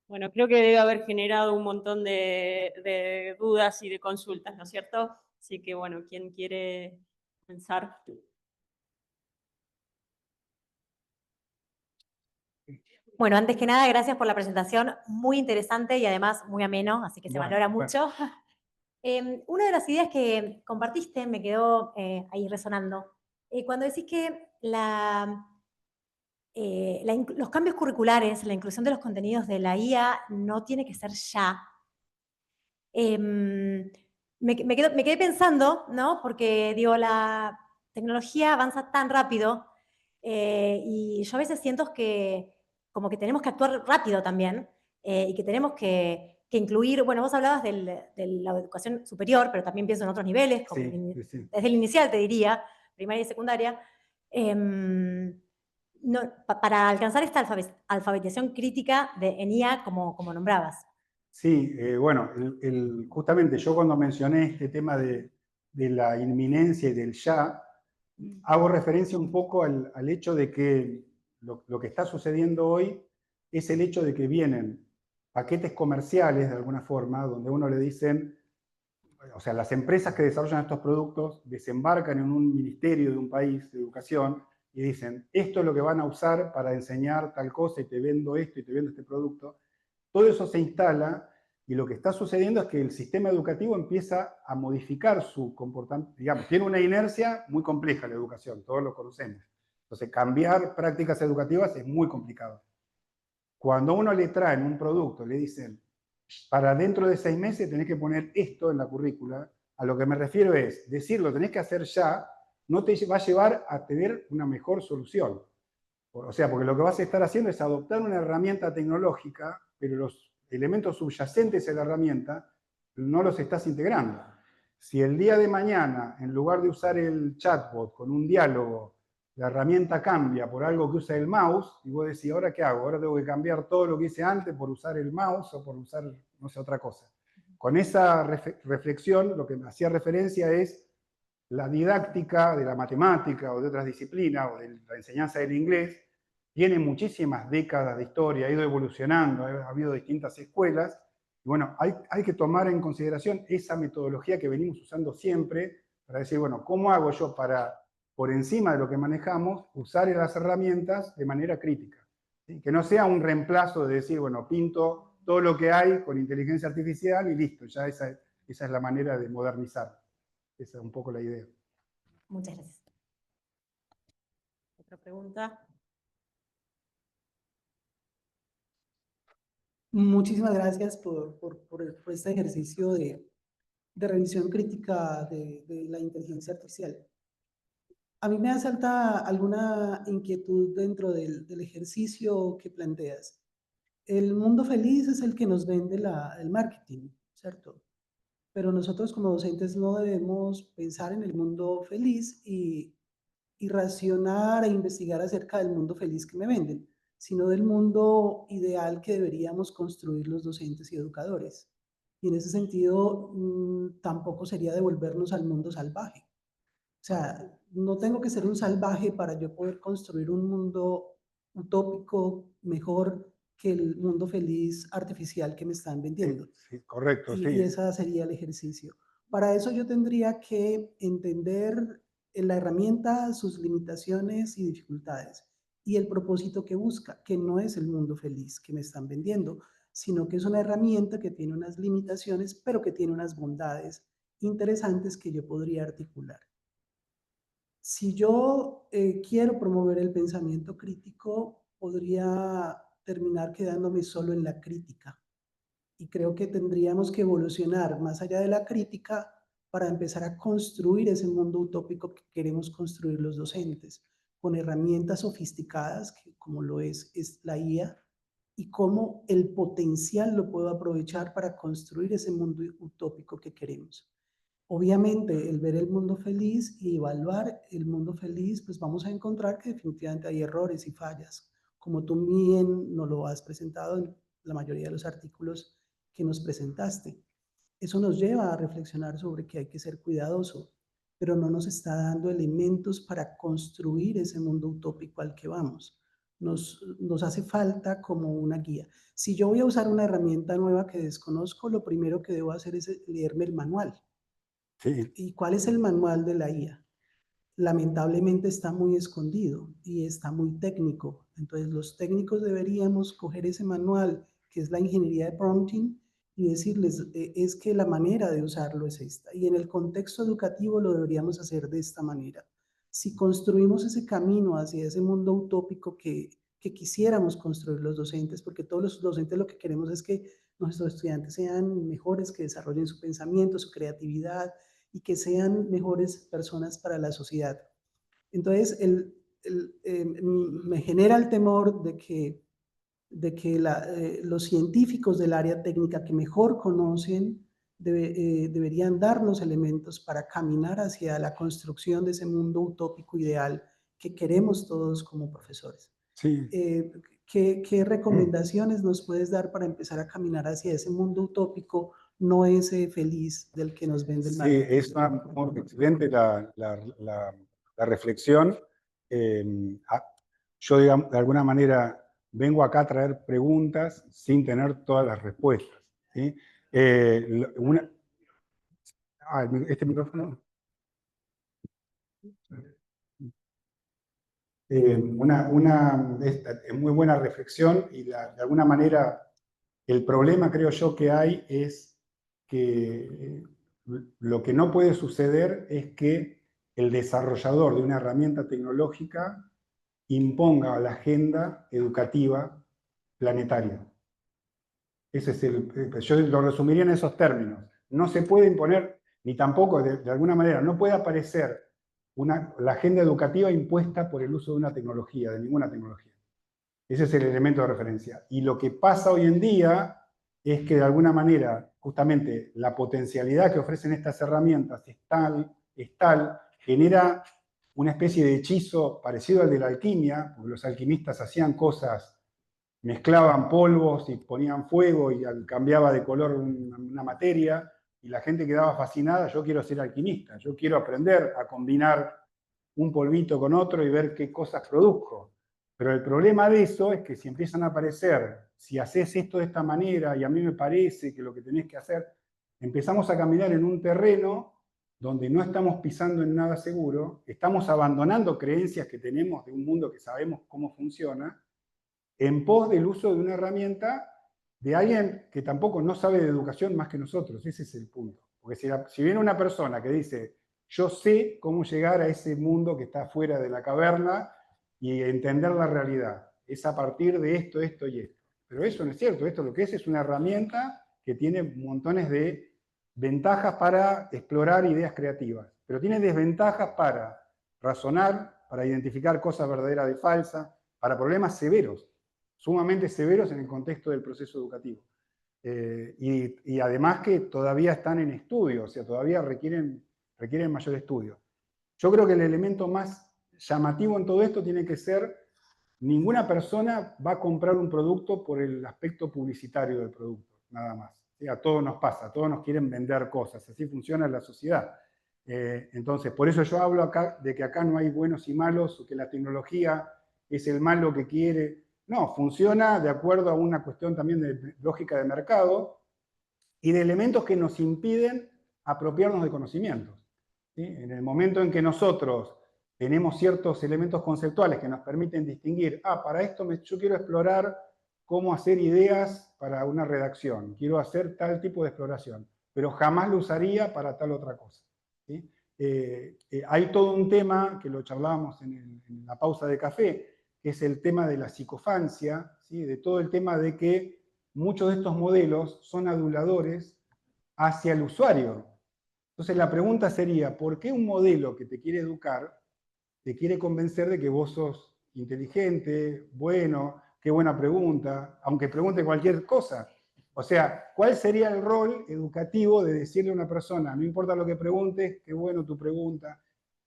Bueno, creo que debe haber generado un montón de dudas y de consultas, ¿no es cierto? Así que, bueno, ¿quién quiere comenzar? Bueno, antes que nada, gracias por la presentación, muy interesante y además muy ameno, así que se valora mucho. Una de las ideas que compartiste me quedó ahí resonando. Cuando decís que los cambios curriculares, la inclusión de los contenidos de la IA no tiene que ser ya. Me quedé pensando, ¿no? Porque digo, la tecnología avanza tan rápido y yo a veces siento que como que tenemos que actuar rápido también y que tenemos que incluir, bueno, vos hablabas de la educación superior, pero también pienso en otros niveles, como sí. desde el inicial te diría, primaria y secundaria, para alcanzar esta alfabetización crítica en IA como nombrabas. Sí, bueno, justamente yo cuando mencioné este tema de la inminencia y del ya, hago referencia un poco al hecho de que lo que está sucediendo hoy es el hecho de que vienen paquetes comerciales, de alguna forma, donde uno le dicen, o sea, las empresas que desarrollan estos productos desembarcan en un ministerio de un país de educación y dicen, esto es lo que van a usar para enseñar tal cosa y te vendo esto y te vendo este producto. Todo eso se instala y lo que está sucediendo es que el sistema educativo empieza a modificar su comportamiento. Digamos, tiene una inercia muy compleja la educación, todos lo conocemos. Entonces, cambiar prácticas educativas es muy complicado. Cuando uno le traen un producto, le dicen, para dentro de 6 meses tenés que poner esto en la currícula, a lo que me refiero es, decirlo tenés que hacer ya, no te va a llevar a tener una mejor solución. O sea, porque lo que vas a estar haciendo es adoptar una herramienta tecnológica, pero los elementos subyacentes a la herramienta no los estás integrando. Si el día de mañana, en lugar de usar el chatbot con un diálogo, la herramienta cambia por algo que usa el mouse, y vos decís, ¿ahora qué hago? Ahora tengo que cambiar todo lo que hice antes por usar el mouse o por usar, no sé, otra cosa. Con esa reflexión, lo que me hacía referencia es la didáctica de la matemática o de otras disciplinas o de la enseñanza del inglés tiene muchísimas décadas de historia, ha ido evolucionando, ha habido distintas escuelas. Y bueno, hay que tomar en consideración esa metodología que venimos usando siempre para decir, bueno, ¿cómo hago yo para, por encima de lo que manejamos, usar las herramientas de manera crítica? ¿Sí? Que no sea un reemplazo de decir, bueno, pinto todo lo que hay con inteligencia artificial y listo, ya esa es la manera de modernizar. Esa es un poco la idea. Muchas gracias. ¿Otra pregunta? Muchísimas gracias por este ejercicio de revisión crítica de la inteligencia artificial. A mí me asalta alguna inquietud dentro del ejercicio que planteas. El mundo feliz es el que nos vende el marketing, ¿cierto? Pero nosotros como docentes no debemos pensar en el mundo feliz y racionar e investigar acerca del mundo feliz que me venden, sino del mundo ideal que deberíamos construir los docentes y educadores. Y en ese sentido, tampoco sería devolvernos al mundo salvaje. O sea, no tengo que ser un salvaje para yo poder construir un mundo utópico mejor que el mundo feliz artificial que me están vendiendo. Sí, correcto, sí. Y ese sería el ejercicio. Para eso yo tendría que entender la herramienta, sus limitaciones y dificultades y el propósito que busca, que no es el mundo feliz que me están vendiendo, sino que es una herramienta que tiene unas limitaciones, pero que tiene unas bondades interesantes que yo podría articular. Si yo quiero promover el pensamiento crítico, podría terminar quedándome solo en la crítica. Y creo que tendríamos que evolucionar más allá de la crítica para empezar a construir ese mundo utópico que queremos construir los docentes, con herramientas sofisticadas, como lo es la IA, y cómo el potencial lo puedo aprovechar para construir ese mundo utópico que queremos. Obviamente, el ver el mundo feliz y evaluar el mundo feliz, pues vamos a encontrar que definitivamente hay errores y fallas, como tú bien nos lo has presentado en la mayoría de los artículos que nos presentaste. Eso nos lleva a reflexionar sobre que hay que ser cuidadoso, pero no nos está dando elementos para construir ese mundo utópico al que vamos. Nos hace falta como una guía. Si yo voy a usar una herramienta nueva que desconozco, lo primero que debo hacer es leerme el manual. Sí. ¿Y cuál es el manual de la IA? Lamentablemente está muy escondido y está muy técnico. Entonces los técnicos deberíamos coger ese manual, que es la ingeniería de prompting, y decirles, es que la manera de usarlo es esta. Y en el contexto educativo lo deberíamos hacer de esta manera. Si construimos ese camino hacia ese mundo utópico que quisiéramos construir los docentes, porque todos los docentes lo que queremos es que nuestros estudiantes sean mejores, que desarrollen su pensamiento, su creatividad, y que sean mejores personas para la sociedad. Entonces, me genera el temor de que de que los científicos del área técnica que mejor conocen deberían darnos elementos para caminar hacia la construcción de ese mundo utópico ideal que queremos todos como profesores. Sí. ¿Qué recomendaciones nos puedes dar para empezar a caminar hacia ese mundo utópico, no ese feliz del que nos vende el marketing? Sí, es muy excelente la reflexión. Yo, digamos, de alguna manera vengo acá a traer preguntas sin tener todas las respuestas, ¿sí? ¿Este micrófono? Es muy buena reflexión y de alguna manera el problema, creo yo, que hay es que lo que no puede suceder es que el desarrollador de una herramienta tecnológica imponga la agenda educativa planetaria. Ese es yo lo resumiría en esos términos. No se puede imponer, ni tampoco, de alguna manera, no puede aparecer la agenda educativa impuesta por el uso de una tecnología, de ninguna tecnología. Ese es el elemento de referencia. Y lo que pasa hoy en día es que de alguna manera, justamente, la potencialidad que ofrecen estas herramientas es tal, genera una especie de hechizo parecido al de la alquimia, porque los alquimistas hacían cosas, mezclaban polvos y ponían fuego y cambiaba de color una materia, y la gente quedaba fascinada. Yo quiero ser alquimista, yo quiero aprender a combinar un polvito con otro y ver qué cosas produzco. Pero el problema de eso es que si empiezan a aparecer, si haces esto de esta manera y a mí me parece que lo que tenés que hacer, empezamos a caminar en un terreno donde no estamos pisando en nada seguro, estamos abandonando creencias que tenemos de un mundo que sabemos cómo funciona, en pos del uso de una herramienta de alguien que tampoco no sabe de educación más que nosotros. Ese es el punto. Porque si viene una persona que dice, yo sé cómo llegar a ese mundo que está fuera de la caverna y entender la realidad, es a partir de esto, esto y esto. Pero eso no es cierto. Esto lo que es una herramienta que tiene montones de ventajas para explorar ideas creativas, pero tiene desventajas para razonar, para identificar cosas verdaderas de falsas, para problemas severos, sumamente severos en el contexto del proceso educativo. Y además que todavía están en estudio, o sea, todavía requieren mayor estudio. Yo creo que el elemento más llamativo en todo esto tiene que ser, ninguna persona va a comprar un producto por el aspecto publicitario del producto, nada más. ¿Sí? A todos nos pasa, a todos nos quieren vender cosas, así funciona la sociedad. Entonces, por eso yo hablo acá de que acá no hay buenos y malos, o que la tecnología es el malo que quiere. No, funciona de acuerdo a una cuestión también de lógica de mercado y de elementos que nos impiden apropiarnos de conocimientos. ¿Sí? En el momento en que nosotros tenemos ciertos elementos conceptuales que nos permiten distinguir, para esto yo quiero explorar cómo hacer ideas para una redacción, quiero hacer tal tipo de exploración, pero jamás lo usaría para tal otra cosa. ¿Sí? Hay todo un tema que lo charlábamos en la pausa de café, que es el tema de la psicofancia, ¿sí? De todo el tema de que muchos de estos modelos son aduladores hacia el usuario. Entonces la pregunta sería, ¿por qué un modelo que te quiere educar te quiere convencer de que vos sos inteligente, bueno, qué buena pregunta, aunque pregunte cualquier cosa? O sea, ¿cuál sería el rol educativo de decirle a una persona, no importa lo que preguntes, qué bueno tu pregunta?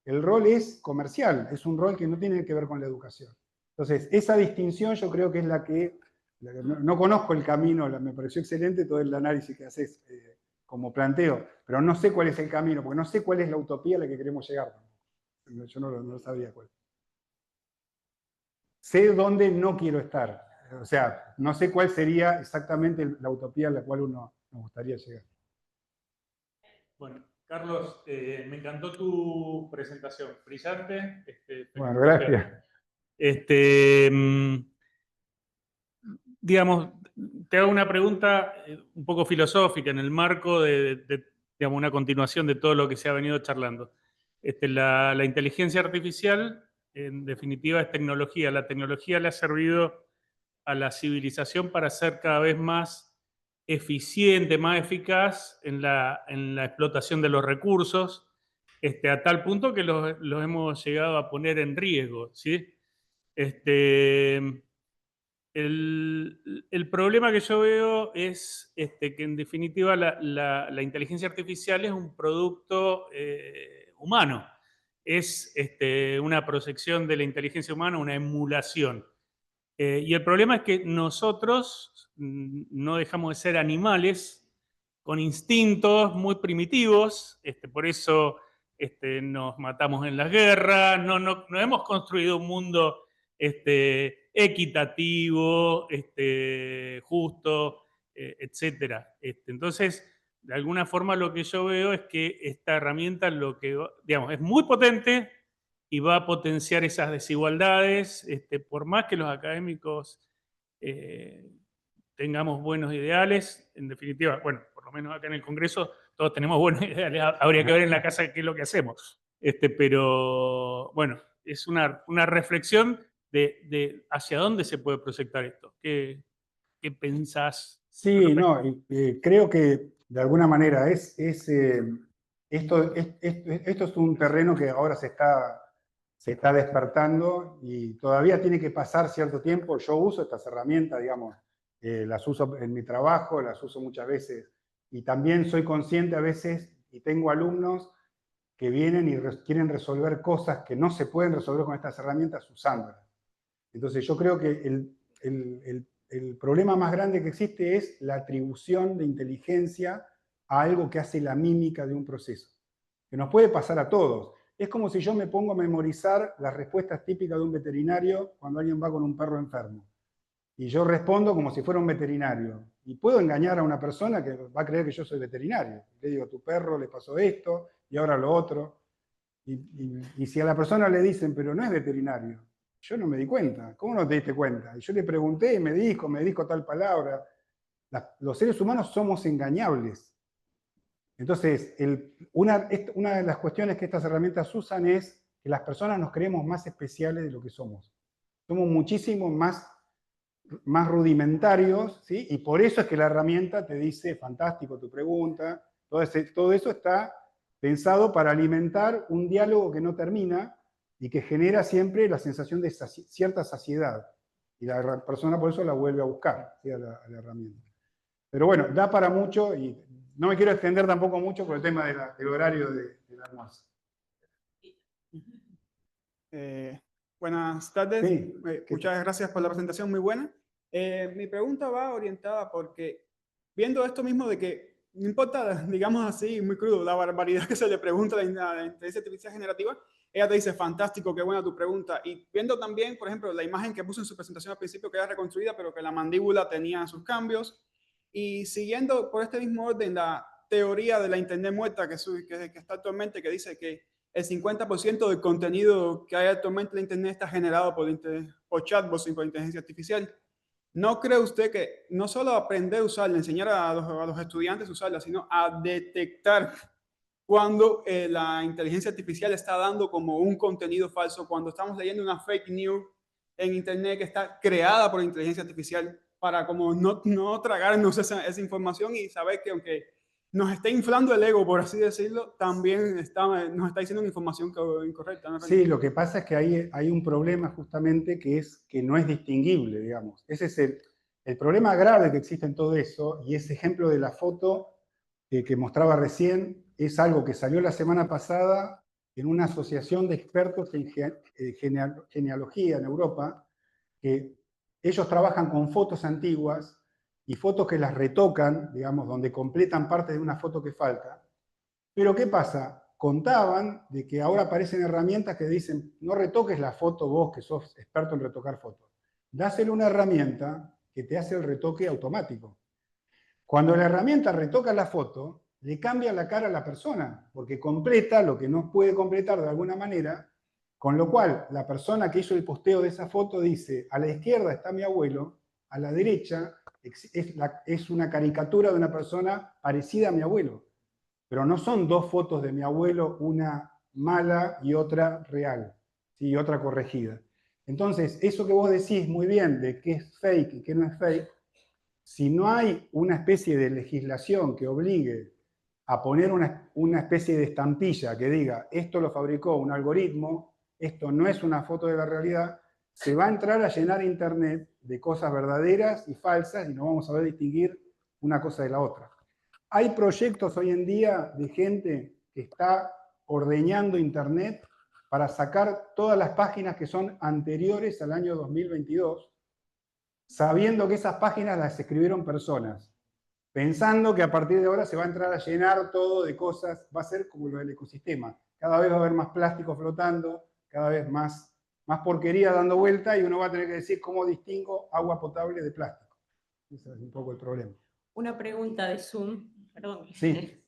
El rol es comercial, es un rol que no tiene que ver con la educación. Entonces, esa distinción yo creo que es la que no conozco el camino, me pareció excelente todo el análisis que haces como planteo, pero no sé cuál es el camino, porque no sé cuál es la utopía a la que queremos llegar. Yo no lo sabía cuál. Sé dónde no quiero estar. O sea, no sé cuál sería exactamente la utopía a la cual uno nos gustaría llegar. Bueno, Carlos, me encantó tu presentación. Brillante. Bueno, gracias. Digamos, te hago una pregunta un poco filosófica en el marco de digamos, una continuación de todo lo que se ha venido charlando. La inteligencia artificial, en definitiva, es tecnología. La tecnología le ha servido a la civilización para ser cada vez más eficiente, más eficaz en la explotación de los recursos, a tal punto que los hemos llegado a poner en riesgo, ¿sí? el problema que yo veo es que en definitiva la inteligencia artificial es un producto humano. Es una proyección de la inteligencia humana, una emulación. Y el problema es que nosotros no dejamos de ser animales con instintos muy primitivos, por eso nos matamos en las guerras, no hemos construido un mundo equitativo, justo, etcétera. Entonces, de alguna forma lo que yo veo es que esta herramienta digamos, es muy potente y va a potenciar esas desigualdades, por más que los académicos tengamos buenos ideales. En definitiva, bueno, por lo menos acá en el Congreso todos tenemos buenos ideales, habría que ver en la casa qué es lo que hacemos. Pero bueno, es una reflexión de hacia dónde se puede proyectar esto. ¿Qué pensás? Sí, no, creo que de alguna manera esto es un terreno que ahora se está despertando y todavía tiene que pasar cierto tiempo. Yo uso estas herramientas, digamos, las uso en mi trabajo, las uso muchas veces y también soy consciente a veces y tengo alumnos que vienen y quieren resolver cosas que no se pueden resolver con estas herramientas usándolas. Entonces yo creo que el problema más grande que existe es la atribución de inteligencia a algo que hace la mímica de un proceso, que nos puede pasar a todos. Es como si yo me pongo a memorizar las respuestas típicas de un veterinario cuando alguien va con un perro enfermo. Y yo respondo como si fuera un veterinario. Y puedo engañar a una persona que va a creer que yo soy veterinario. Le digo, a tu perro le pasó esto y ahora lo otro. Y si a la persona le dicen, pero no es veterinario, yo no me di cuenta. ¿Cómo no te diste cuenta? Y yo le pregunté y me dijo tal palabra. Los seres humanos somos engañables. Entonces, una de las cuestiones que estas herramientas usan es que las personas nos creemos más especiales de lo que somos. Somos muchísimo más rudimentarios, ¿sí? Y por eso es que la herramienta te dice, fantástico tu pregunta, todo eso está pensado para alimentar un diálogo que no termina y que genera siempre la sensación de cierta saciedad. Y la persona por eso la vuelve a buscar, ¿sí? a la herramienta. Pero bueno, da para mucho y no me quiero extender tampoco mucho por el tema del horario del almuerzo. Buenas tardes. Sí, muchas gracias por la presentación, muy buena. Mi pregunta va orientada porque viendo esto mismo de que no importa, digamos así, muy crudo, la barbaridad que se le pregunta a la inteligencia artificial generativa, ella te dice, fantástico, qué buena tu pregunta. Y viendo también, por ejemplo, la imagen que puso en su presentación al principio, que era reconstruida, pero que la mandíbula tenía sus cambios. Y siguiendo por este mismo orden, la teoría de la Internet muerta que está actualmente, que dice que el 50% del contenido que hay actualmente en la Internet está generado por chatbots y por inteligencia artificial. ¿No cree usted que no solo aprender a usarla, enseñar a los estudiantes a usarla, sino a detectar cuando la inteligencia artificial está dando como un contenido falso, cuando estamos leyendo una fake news en Internet que está creada por inteligencia artificial para como no tragarnos esa información y saber que aunque nos está inflando el ego, por así decirlo, también nos está diciendo una información incorrecta, ¿no? Sí, lo que pasa es que hay un problema justamente que es que no es distinguible, digamos. Ese es el problema grave que existe en todo eso, y ese ejemplo de la foto que mostraba recién es algo que salió la semana pasada en una asociación de expertos en genealogía en Europa, que ellos trabajan con fotos antiguas y fotos que las retocan, digamos, donde completan parte de una foto que falta. Pero ¿qué pasa? Contaban de que ahora aparecen herramientas que dicen, no retoques la foto vos, que sos experto en retocar fotos. Dásele una herramienta que te hace el retoque automático. Cuando la herramienta retoca la foto, le cambia la cara a la persona, porque completa lo que no puede completar de alguna manera, con lo cual la persona que hizo el posteo de esa foto dice, a la izquierda está mi abuelo, a la derecha es una caricatura de una persona parecida a mi abuelo. Pero no son dos fotos de mi abuelo, una mala y otra real, ¿sí? Y otra corregida. Entonces, eso que vos decís muy bien de qué es fake y qué no es fake, si no hay una especie de legislación que obligue a poner una especie de estampilla que diga esto lo fabricó un algoritmo, esto no es una foto de la realidad, se va a entrar a llenar Internet de cosas verdaderas y falsas y no vamos a saber distinguir una cosa de la otra. Hay proyectos hoy en día de gente que está ordeñando Internet para sacar todas las páginas que son anteriores al año 2022, sabiendo que esas páginas las escribieron personas, pensando que a partir de ahora se va a entrar a llenar todo de cosas, va a ser como lo del ecosistema. Cada vez va a haber más plástico flotando, cada vez más porquería dando vuelta y uno va a tener que decir cómo distingo agua potable de plástico. Ese es un poco el problema. Una pregunta de Zoom, perdón. Sí.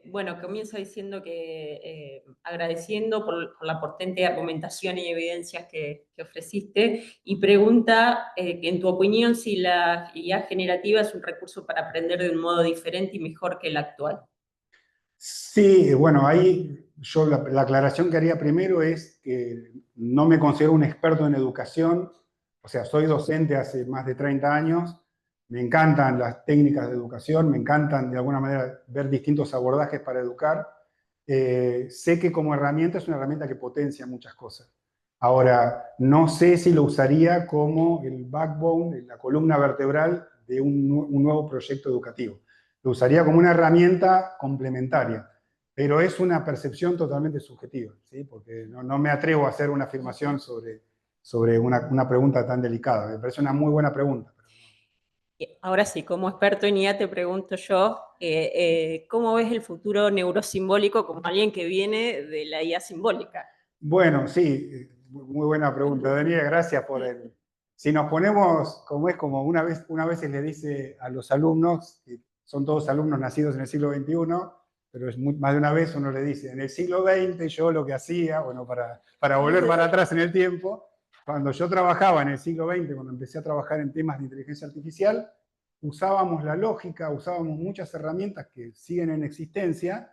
Bueno, comienza diciendo que agradeciendo por la potente argumentación y evidencias que ofreciste, y pregunta que en tu opinión si la IA generativa es un recurso para aprender de un modo diferente y mejor que el actual. Sí, bueno, ahí yo la aclaración que haría primero es que no me considero un experto en educación, o sea, soy docente hace más de 30 años, me encantan las técnicas de educación, me encantan de alguna manera ver distintos abordajes para educar. Sé que como herramienta es una herramienta que potencia muchas cosas. Ahora, no sé si lo usaría como el backbone, la columna vertebral de un nuevo proyecto educativo. Lo usaría como una herramienta complementaria, pero es una percepción totalmente subjetiva, ¿sí? Porque no me atrevo a hacer una afirmación sobre una pregunta tan delicada. Me parece una muy buena pregunta. Ahora sí, como experto en IA te pregunto yo, ¿cómo ves el futuro neurosimbólico como alguien que viene de la IA simbólica? Bueno, sí, muy buena pregunta, Daniela, gracias por el... Si nos ponemos, como una vez les dice a los alumnos, que son todos alumnos nacidos en el siglo XXI, pero más de una vez uno le dice, en el siglo XX yo lo que hacía, bueno, para volver para atrás en el tiempo, cuando yo trabajaba en el siglo XX, cuando empecé a trabajar en temas de inteligencia artificial, usábamos la lógica, usábamos muchas herramientas que siguen en existencia,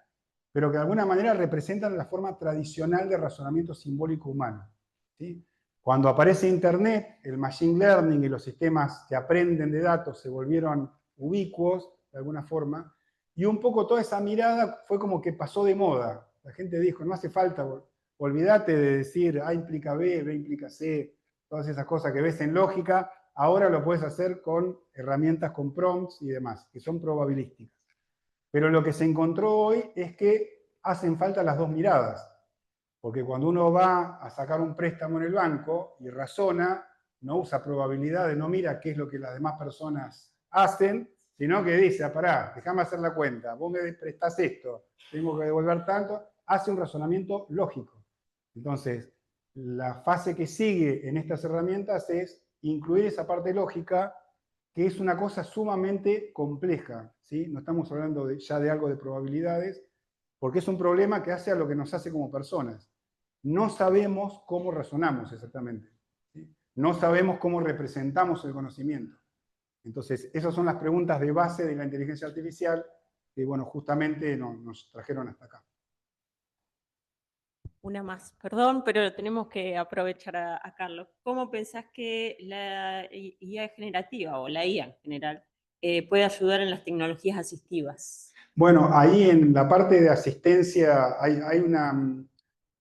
pero que de alguna manera representan la forma tradicional de razonamiento simbólico humano, ¿sí? Cuando aparece Internet, el machine learning y los sistemas que aprenden de datos se volvieron ubicuos, de alguna forma, y un poco toda esa mirada fue como que pasó de moda. La gente dijo, no hace falta, olvídate de decir A implica B, B implica C, todas esas cosas que ves en lógica, ahora lo puedes hacer con herramientas, con prompts y demás, que son probabilísticas. Pero lo que se encontró hoy es que hacen falta las dos miradas, porque cuando uno va a sacar un préstamo en el banco y razona, no usa probabilidades, no mira qué es lo que las demás personas hacen, sino que dice, pará, déjame hacer la cuenta, vos me prestás esto, tengo que devolver tanto, hace un razonamiento lógico. Entonces, la fase que sigue en estas herramientas es incluir esa parte lógica, que es una cosa sumamente compleja, ¿sí? No estamos hablando ya de algo de probabilidades, porque es un problema que hace a lo que nos hace como personas. No sabemos cómo razonamos exactamente, ¿sí? No sabemos cómo representamos el conocimiento. Entonces, esas son las preguntas de base de la inteligencia artificial que, bueno, justamente nos trajeron hasta acá. Una más, perdón, pero tenemos que aprovechar a Carlos. ¿Cómo pensás que la IA generativa o la IA en general puede ayudar en las tecnologías asistivas? Bueno, ahí en la parte de asistencia hay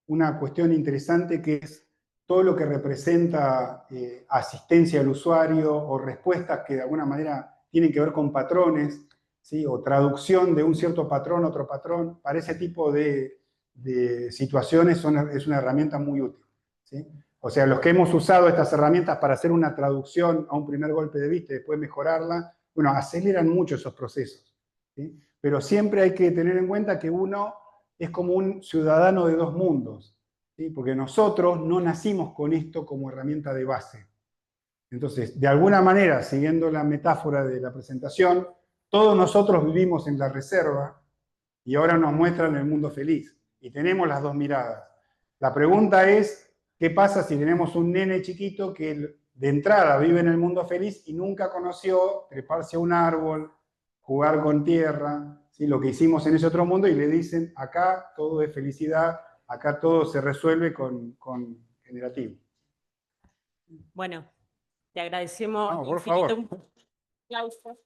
una cuestión interesante que es todo lo que representa asistencia al usuario o respuestas que de alguna manera tienen que ver con patrones, ¿sí? O traducción de un cierto patrón a otro patrón. Para ese tipo de situaciones es una herramienta muy útil, ¿sí? O sea, los que hemos usado estas herramientas para hacer una traducción a un primer golpe de vista y después mejorarla, bueno, aceleran mucho esos procesos, ¿sí? Pero siempre hay que tener en cuenta que uno es como un ciudadano de dos mundos, ¿sí? Porque nosotros no nacimos con esto como herramienta de base. Entonces, de alguna manera, siguiendo la metáfora de la presentación, todos nosotros vivimos en la reserva y ahora nos muestran el mundo feliz. Y tenemos las dos miradas. La pregunta es, ¿qué pasa si tenemos un nene chiquito que de entrada vive en el mundo feliz y nunca conoció treparse a un árbol, jugar con tierra, ¿sí? Lo que hicimos en ese otro mundo, y le dicen, acá todo es felicidad, acá todo se resuelve con generativo? Bueno, te agradecemos No, por infinito. favor. Un aplauso.